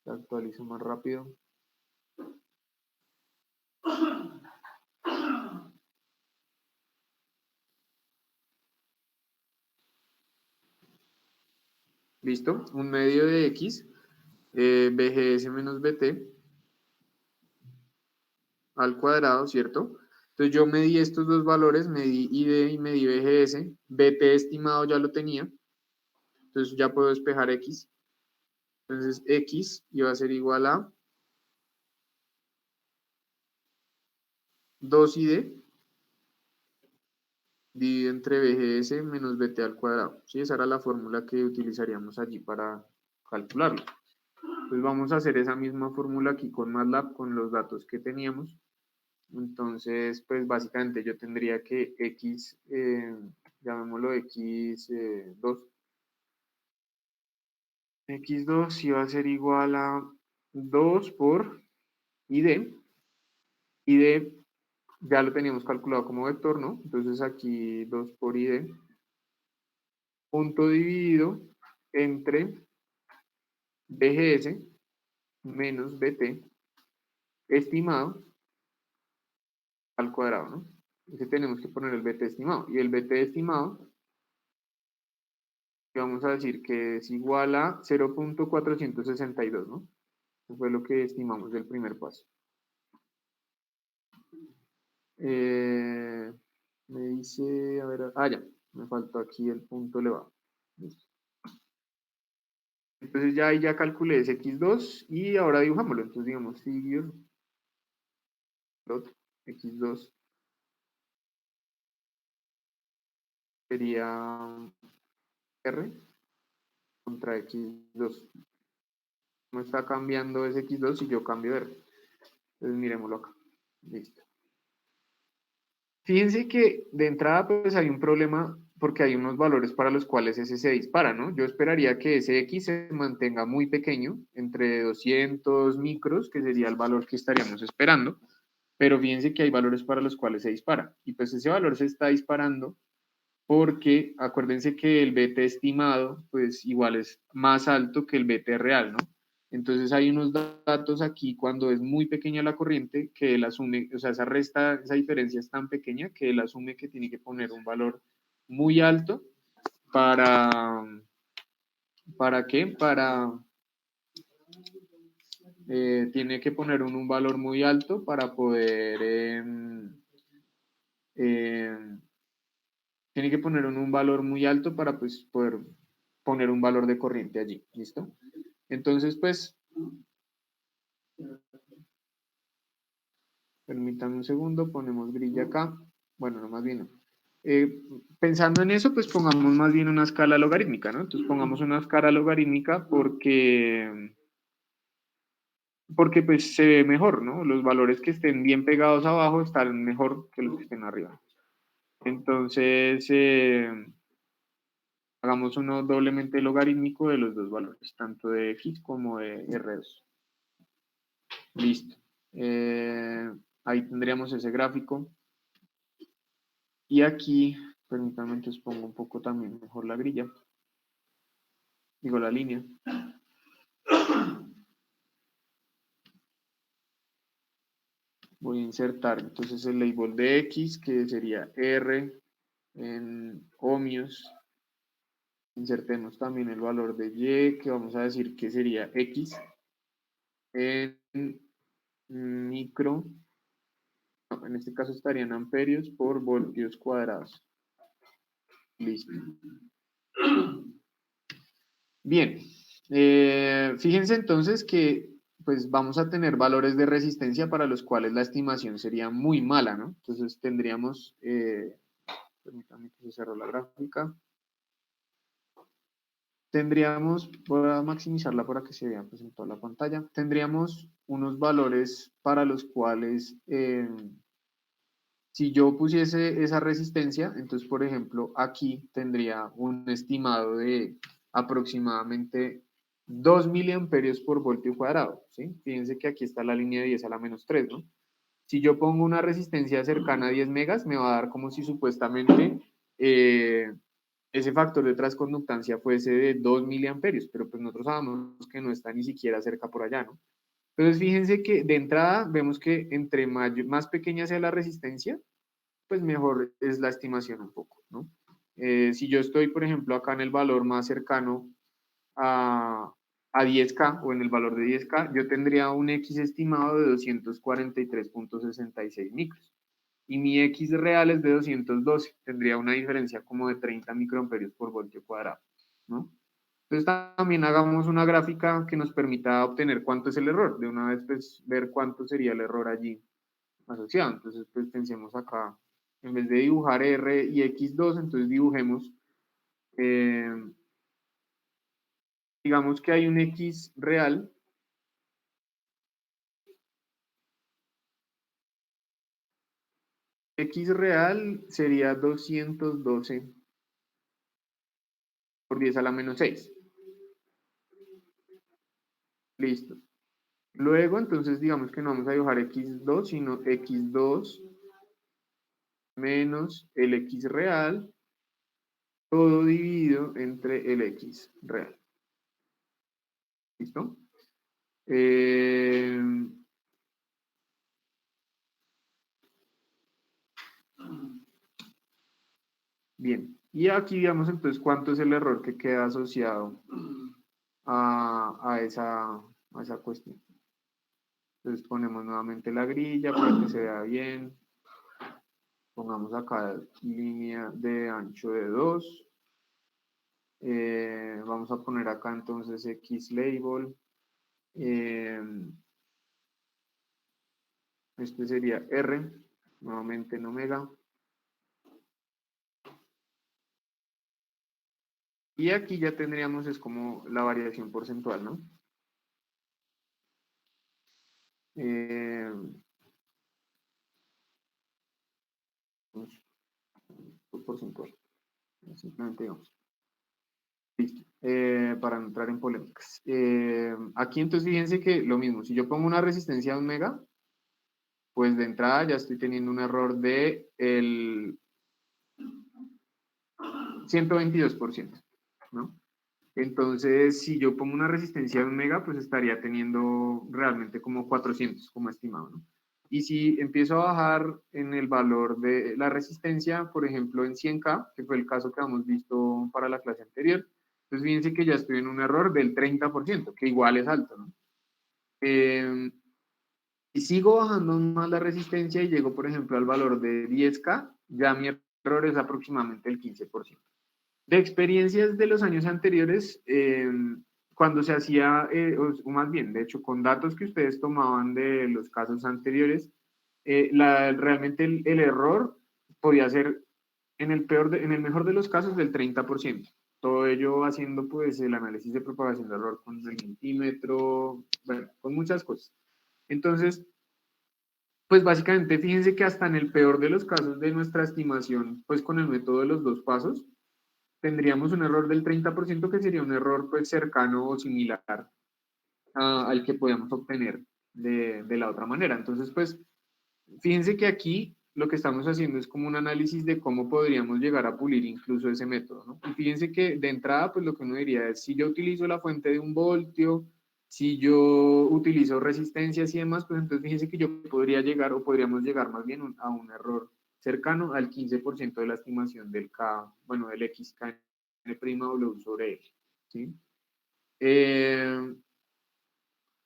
actualiza más rápido. ¿Listo? Un medio de X, BGS menos BT al cuadrado, ¿cierto? Entonces yo medí estos dos valores, medí ID y medí BGS. BT estimado ya lo tenía. Entonces ya puedo despejar X. Entonces X iba a ser igual a 2ID dividido entre BGS menos BT al cuadrado. ¿Sí? Esa era la fórmula que utilizaríamos allí para calcularlo. Entonces vamos a hacer esa misma fórmula aquí con MATLAB, con los datos que teníamos. Entonces, pues básicamente yo tendría que X, llamémoslo X2. X2 iba a ser igual a 2 por ID. ID ya lo teníamos calculado como vector, ¿no? Entonces aquí 2 por ID. Punto dividido entre BGS menos BT estimado al cuadrado, ¿no? Ese tenemos que poner el BT estimado. Y el BT estimado, vamos a decir que es igual a 0.462, ¿no? Eso fue lo que estimamos del primer paso. Me dice, a ver, ya, me faltó aquí el punto elevado. Listo. Entonces ya ahí ya calculé ese X2 y ahora dibujámoslo. Entonces digamos figure plot X2 sería R contra X2. ¿Cómo está cambiando ese X2 si yo cambio R? Entonces miremoslo acá. Listo. Fíjense que de entrada pues hay un problema porque hay unos valores para los cuales ese se dispara, ¿no? Yo esperaría que ese X se mantenga muy pequeño, entre 200 micros, que sería el valor que estaríamos esperando, pero fíjense que hay valores para los cuales se dispara. Y pues ese valor se está disparando porque acuérdense que el BT estimado pues igual es más alto que el BT real, ¿no? Entonces hay unos datos aquí cuando es muy pequeña la corriente que él asume, o sea, esa diferencia es tan pequeña que él asume que tiene que poner un valor muy alto ¿para qué? Tiene que poner un valor muy alto para poder, tiene que poner un valor muy alto para pues poder poner un valor de corriente allí, ¿listo? Entonces, pues, permítanme un segundo, ponemos grilla acá. Bueno, no, más bien no. Pensando en eso, pues pongamos más bien una escala logarítmica, ¿no? Entonces pongamos una escala logarítmica porque pues se ve mejor, ¿no? Los valores que estén bien pegados abajo están mejor que los que estén arriba. Entonces, hagamos uno doblemente logarítmico de los dos valores, tanto de x como de r2. Listo. Ahí tendríamos ese gráfico. Y aquí, permítanme, entonces pongo un poco también mejor la grilla. Digo, la línea. Voy a insertar entonces el label de x, que sería r en ohmios. Insertemos también el valor de y, que vamos a decir que sería x en micro, no, en este caso estarían amperios por voltios cuadrados. Listo. Bien, fíjense entonces que pues vamos a tener valores de resistencia para los cuales la estimación sería muy mala, ¿no? Entonces tendríamos, permítanme que se cerró la gráfica. Tendríamos, voy a maximizarla para que se vea pues, en toda la pantalla. Tendríamos unos valores para los cuales, si yo pusiese esa resistencia, entonces, por ejemplo, aquí tendría un estimado de aproximadamente 2 miliamperios por voltio cuadrado, ¿sí? Fíjense que aquí está la línea de 10 a la menos 3, ¿no? Si yo pongo una resistencia cercana a 10 megas, me va a dar como si supuestamente ese factor de transconductancia fuese de 2 miliamperios, pero pues nosotros sabemos que no está ni siquiera cerca por allá, ¿no? Entonces fíjense que de entrada vemos que entre más pequeña sea la resistencia, pues mejor es la estimación un poco, ¿no? Si yo estoy, por ejemplo, acá en el valor más cercano a 10K o en el valor de 10K, yo tendría un X estimado de 243.66 micros. Y mi X real es de 212, tendría una diferencia como de 30 microamperios por voltio cuadrado, ¿no? Entonces también hagamos una gráfica que nos permita obtener cuánto es el error, de una vez pues ver cuánto sería el error allí asociado. Entonces pues pensemos acá, en vez de dibujar R y X2, entonces dibujemos, digamos que hay un X real, X real sería 212 por 10 a la menos 6. Listo. Luego, entonces, digamos que no vamos a dibujar x2, sino x2 menos el x real, todo dividido entre el x real. ¿Listo? Bien. Y aquí digamos entonces cuánto es el error que queda asociado a esa cuestión. Entonces ponemos nuevamente la grilla para que se vea bien. Pongamos acá línea de ancho de 2. Vamos a poner acá entonces X label. Este sería R, nuevamente en omega. Y aquí ya tendríamos, es como la variación porcentual, ¿no? Porcentual. Simplemente digamos. Listo. Para no entrar en polémicas. Aquí entonces fíjense que lo mismo, si yo pongo una resistencia de 1 mega, pues de entrada ya estoy teniendo un error de el 122%, ¿no? Entonces, si yo pongo una resistencia de 1 mega, pues estaría teniendo realmente como 400 como estimado, ¿no? Y si empiezo a bajar en el valor de la resistencia, por ejemplo, en 100K, que fue el caso que hemos visto para la clase anterior, pues fíjense que ya estoy en un error del 30%, que igual es alto, ¿no? Y sigo bajando más la resistencia y llego, por ejemplo, al valor de 10K, ya mi error es aproximadamente el 15%. De experiencias de los años anteriores, cuando se hacía, o más bien, de hecho, con datos que ustedes tomaban de los casos anteriores, realmente el error podía ser en el mejor de los casos del 30%. Todo ello haciendo pues el análisis de propagación de error con el multímetro, bueno, con muchas cosas. Entonces, pues básicamente fíjense que hasta en el peor de los casos de nuestra estimación, pues con el método de los 2 pasos, tendríamos un error del 30% que sería un error pues cercano o similar al que podemos obtener de la otra manera. Entonces, pues fíjense que aquí lo que estamos haciendo es como un análisis de cómo podríamos llegar a pulir incluso ese método, ¿no? Y fíjense que de entrada, pues lo que uno diría es, si yo utilizo la fuente de 1 voltio, si yo utilizo resistencias y demás, pues entonces fíjense que yo podría llegar, o podríamos llegar más bien a un error cercano al 15% de la estimación del K, bueno, del XKN' W sobre L, ¿sí?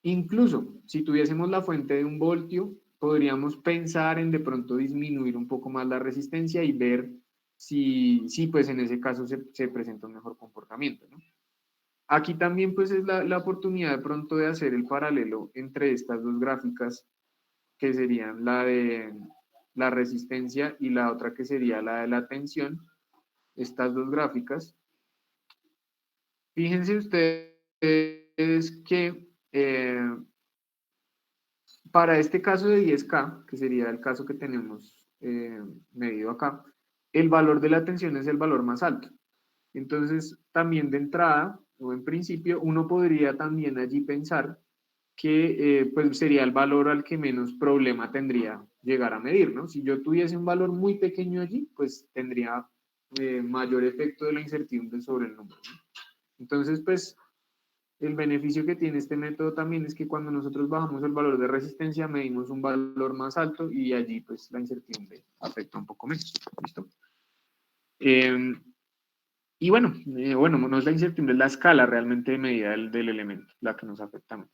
Incluso si tuviésemos la fuente de 1 voltio, podríamos pensar en de pronto disminuir un poco más la resistencia y ver si pues en ese caso se presenta un mejor comportamiento, ¿no? Aquí también pues es la oportunidad de pronto de hacer el paralelo entre estas dos gráficas, que serían la de la resistencia y la otra que sería la de la tensión, estas dos gráficas. Fíjense ustedes que para este caso de 10K, que sería el caso que tenemos medido acá, el valor de la tensión es el valor más alto. Entonces, también de entrada, o en principio, uno podría también allí pensar que pues sería el valor al que menos problema tendría llegar a medir, ¿no? Si yo tuviese un valor muy pequeño allí, pues tendría mayor efecto de la incertidumbre sobre el número, ¿no? Entonces, pues el beneficio que tiene este método también es que cuando nosotros bajamos el valor de resistencia, medimos un valor más alto y allí pues la incertidumbre afecta un poco menos. ¿Listo? Y bueno, no es la incertidumbre, es la escala realmente de medida del elemento la que nos afecta más.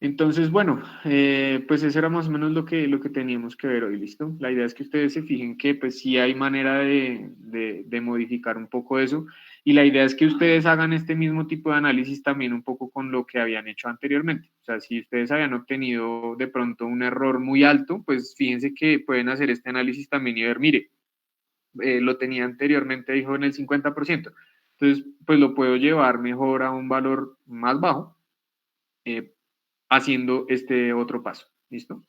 Entonces, bueno, pues eso era más o menos lo que teníamos que ver hoy, ¿listo? La idea es que ustedes se fijen que pues sí hay manera de modificar un poco eso, y la idea es que ustedes hagan este mismo tipo de análisis también un poco con lo que habían hecho anteriormente. O sea, si ustedes habían obtenido de pronto un error muy alto, pues fíjense que pueden hacer este análisis también y ver, mire, lo tenía anteriormente, dijo, en el 50%. Entonces, pues lo puedo llevar mejor a un valor más bajo, haciendo este otro paso. ¿Listo?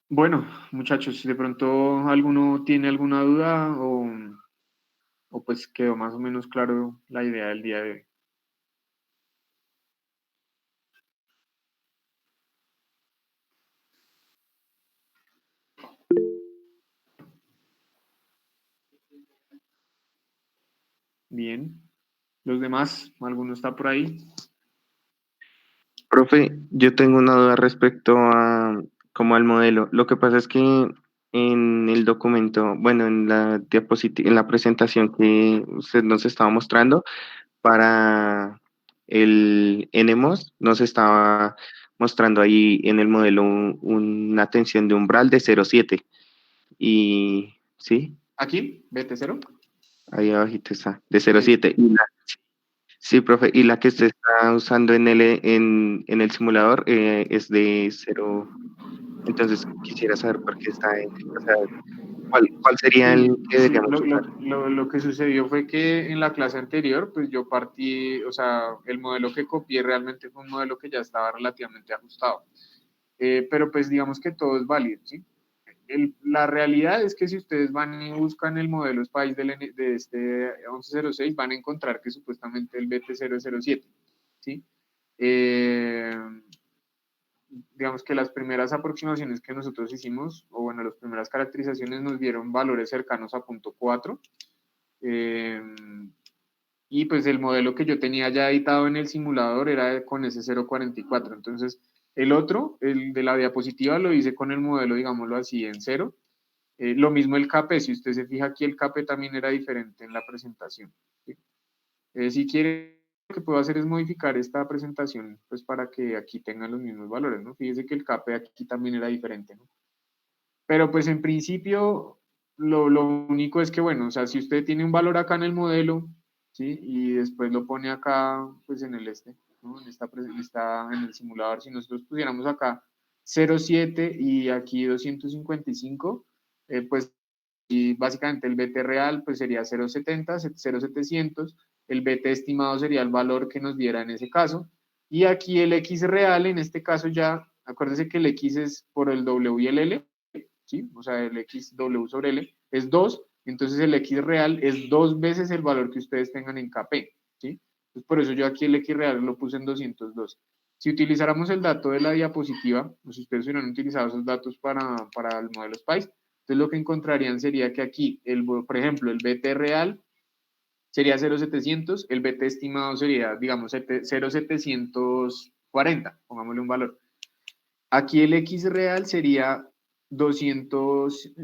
Bueno, muchachos, si de pronto alguno tiene alguna duda o pues quedó más o menos claro la idea del día de hoy. Bien. Los demás, ¿alguno está por ahí? Profe, yo tengo una duda respecto a como al modelo. Lo que pasa es que en el documento, bueno, en la diapositiva, en la presentación que usted nos estaba mostrando para el NMOS, nos estaba mostrando ahí en el modelo una tensión de umbral de 0,7. Y sí, ¿Aquí? ¿BT0? ahí abajito está, de Sí. 0,7. Sí, profe, y la que usted está usando en el simulador es de 0. Entonces quisiera saber por qué está o sea, cuál sería Sí, el que sí, deberíamos usar. lo que sucedió fue que en la clase anterior, pues yo partí, o sea, el modelo que copié realmente fue un modelo que ya estaba relativamente ajustado. Pero pues digamos que todo es válido, ¿sí? La realidad es que si ustedes van y buscan el modelo SPICE de este 1106, van a encontrar que supuestamente el BT007, ¿sí? Eh, digamos que las primeras aproximaciones que nosotros hicimos, o bueno, las primeras caracterizaciones nos dieron valores cercanos a 0.4, y pues el modelo que yo tenía ya editado en el simulador era con ese 0.44, entonces el otro, el de la diapositiva, lo hice con el modelo, digámoslo así, en 0. Lo mismo el KP, si usted se fija aquí, el KP también era diferente en la presentación, ¿sí? Si quiere, lo que puedo hacer es modificar esta presentación, pues para que aquí tengan los mismos valores, ¿no? Fíjese que el KP aquí también era diferente, ¿no? Pero pues en principio, lo único es que, bueno, o sea, si usted tiene un valor acá en el modelo, ¿sí? Y después lo pone acá, pues en el ¿no? En el simulador, si nosotros pusiéramos acá 0,7 y aquí 255, pues y básicamente el BT real pues sería 0,70, 0,700, el BT estimado sería el valor que nos diera en ese caso, y aquí el X real, en este caso ya, acuérdense que el X es por el W y el L, ¿sí? O sea, el X W sobre L es 2, entonces el X real es 2 veces el valor que ustedes tengan en KP, ¿sí? Entonces por eso yo aquí el X real lo puse en 202. Si utilizáramos el dato de la diapositiva, o si ustedes hubieran utilizado esos datos para el modelo SPICE, entonces lo que encontrarían sería que aquí, por ejemplo, el BT real sería 0,700, el BT estimado sería, digamos, 0,740, pongámosle un valor. Aquí el X real sería 200,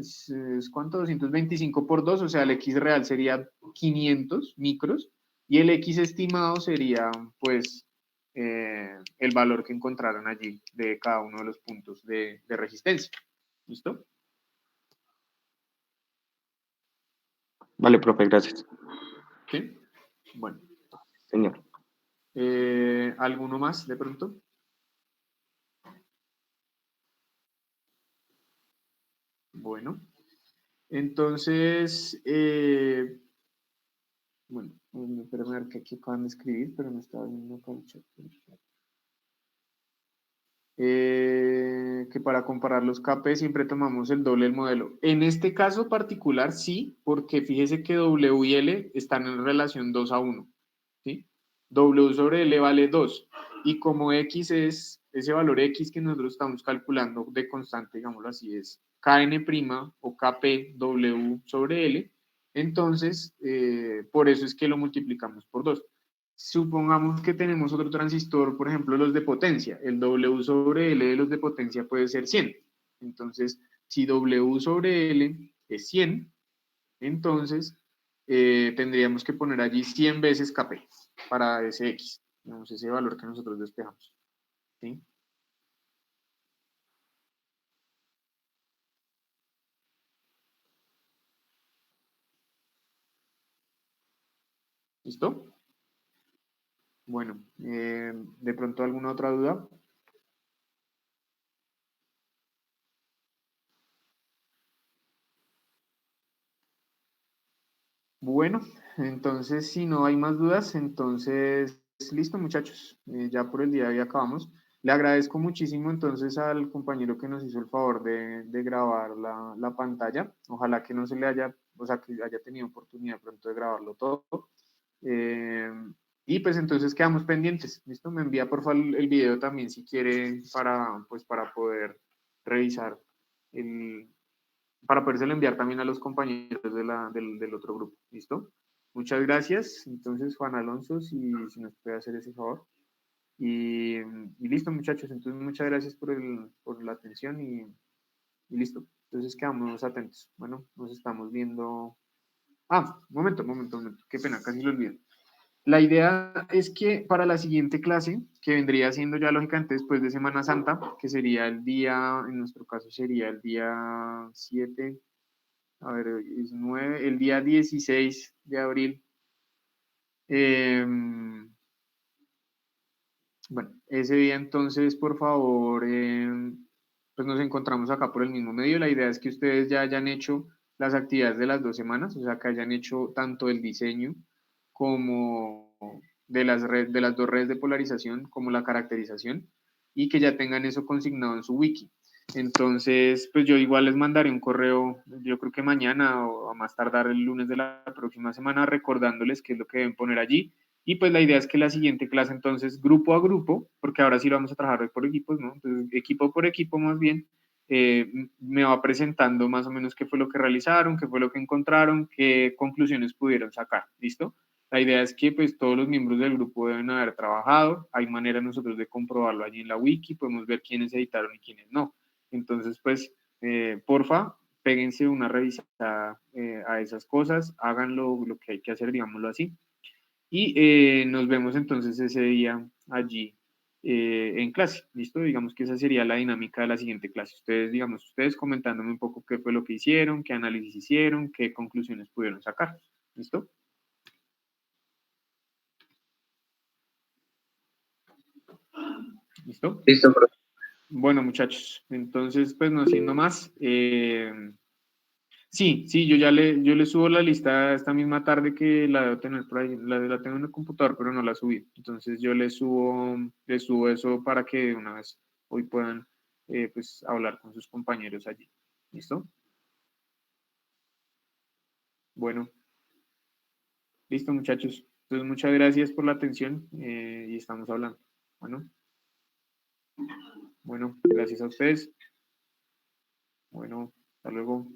¿cuánto? 225 por 2, o sea, el X real sería 500 micros, y el X estimado sería, pues, el valor que encontraron allí de cada uno de los puntos de resistencia. ¿Listo? Vale, profe, gracias. ¿Sí? Bueno. Señor. ¿Alguno más de pronto? Bueno. Entonces, bueno, espérame a ver qué aquí acaban de escribir, pero me estaba viendo acá el chat. Que para comparar los KP siempre tomamos el doble del modelo. En este caso particular sí, porque fíjese que W y L están en relación 2:1, ¿sí? W sobre L vale 2, y como X es ese valor X que nosotros estamos calculando de constante, digámoslo así, es Kn' o Kp W sobre L, entonces por eso es que lo multiplicamos por 2. Supongamos que tenemos otro transistor, por ejemplo, los de potencia. El W sobre L de los de potencia puede ser 100. Entonces, si W sobre L es 100, entonces tendríamos que poner allí 100 veces Kp para ese X, digamos, ese valor que nosotros despejamos. ¿Sí? ¿Listo? Bueno, ¿de pronto alguna otra duda? Bueno, entonces si no hay más dudas, entonces listo muchachos, ya por el día de hoy acabamos. Le agradezco muchísimo entonces al compañero que nos hizo el favor de grabar la pantalla. Ojalá que no se le haya, o sea, que haya tenido oportunidad pronto de grabarlo todo. Eh, y pues entonces quedamos pendientes. ¿Listo? Me envía por favor el video también si quiere pues, para poder revisar para podérselo enviar también a los compañeros del otro grupo. ¿Listo? Muchas gracias. Entonces, Juan Alonso, si nos puede hacer ese favor. Y listo, muchachos. Entonces, muchas gracias por la atención y listo. Entonces, quedamos atentos. Bueno, nos estamos viendo. Ah, momento. Qué pena, casi lo olvido. La idea es que para la siguiente clase, que vendría siendo ya lógicamente después de Semana Santa, que sería el día, en nuestro caso sería el día 7, a ver, hoy es 9, el día 16 de abril. Bueno, ese día entonces, por favor, pues nos encontramos acá por el mismo medio. La idea es que ustedes ya hayan hecho las actividades de las 2 semanas, o sea, que hayan hecho tanto el diseño como de las dos redes de polarización, como la caracterización, y que ya tengan eso consignado en su wiki. Entonces, pues yo igual les mandaré un correo, yo creo que mañana o a más tardar el lunes de la próxima semana, recordándoles qué es lo que deben poner allí. Y pues la idea es que la siguiente clase, entonces, grupo a grupo, porque ahora sí lo vamos a trabajar por equipos, ¿no? Entonces, equipo por equipo más bien, me va presentando más o menos qué fue lo que realizaron, qué fue lo que encontraron, qué conclusiones pudieron sacar, ¿listo? La idea es que pues todos los miembros del grupo deben haber trabajado, hay manera nosotros de comprobarlo allí en la wiki, podemos ver quiénes editaron y quiénes no. Entonces, pues, porfa, péguense una revisada a esas cosas, háganlo lo que hay que hacer, digámoslo así. Y nos vemos entonces ese día allí en clase, ¿listo? Digamos que esa sería la dinámica de la siguiente clase. Ustedes comentándome un poco qué fue lo que hicieron, qué análisis hicieron, qué conclusiones pudieron sacar, ¿listo? ¿Listo? Listo, profe. Bueno, muchachos, entonces, pues no siendo más, Sí, yo le subo la lista esta misma tarde que la debo tener por ahí, la tengo en el computador, pero no la subí. Entonces yo le subo eso para que de una vez hoy puedan pues hablar con sus compañeros allí. ¿Listo? Bueno, listo muchachos. Entonces muchas gracias por la atención y estamos hablando. Bueno, gracias a ustedes. Bueno, hasta luego.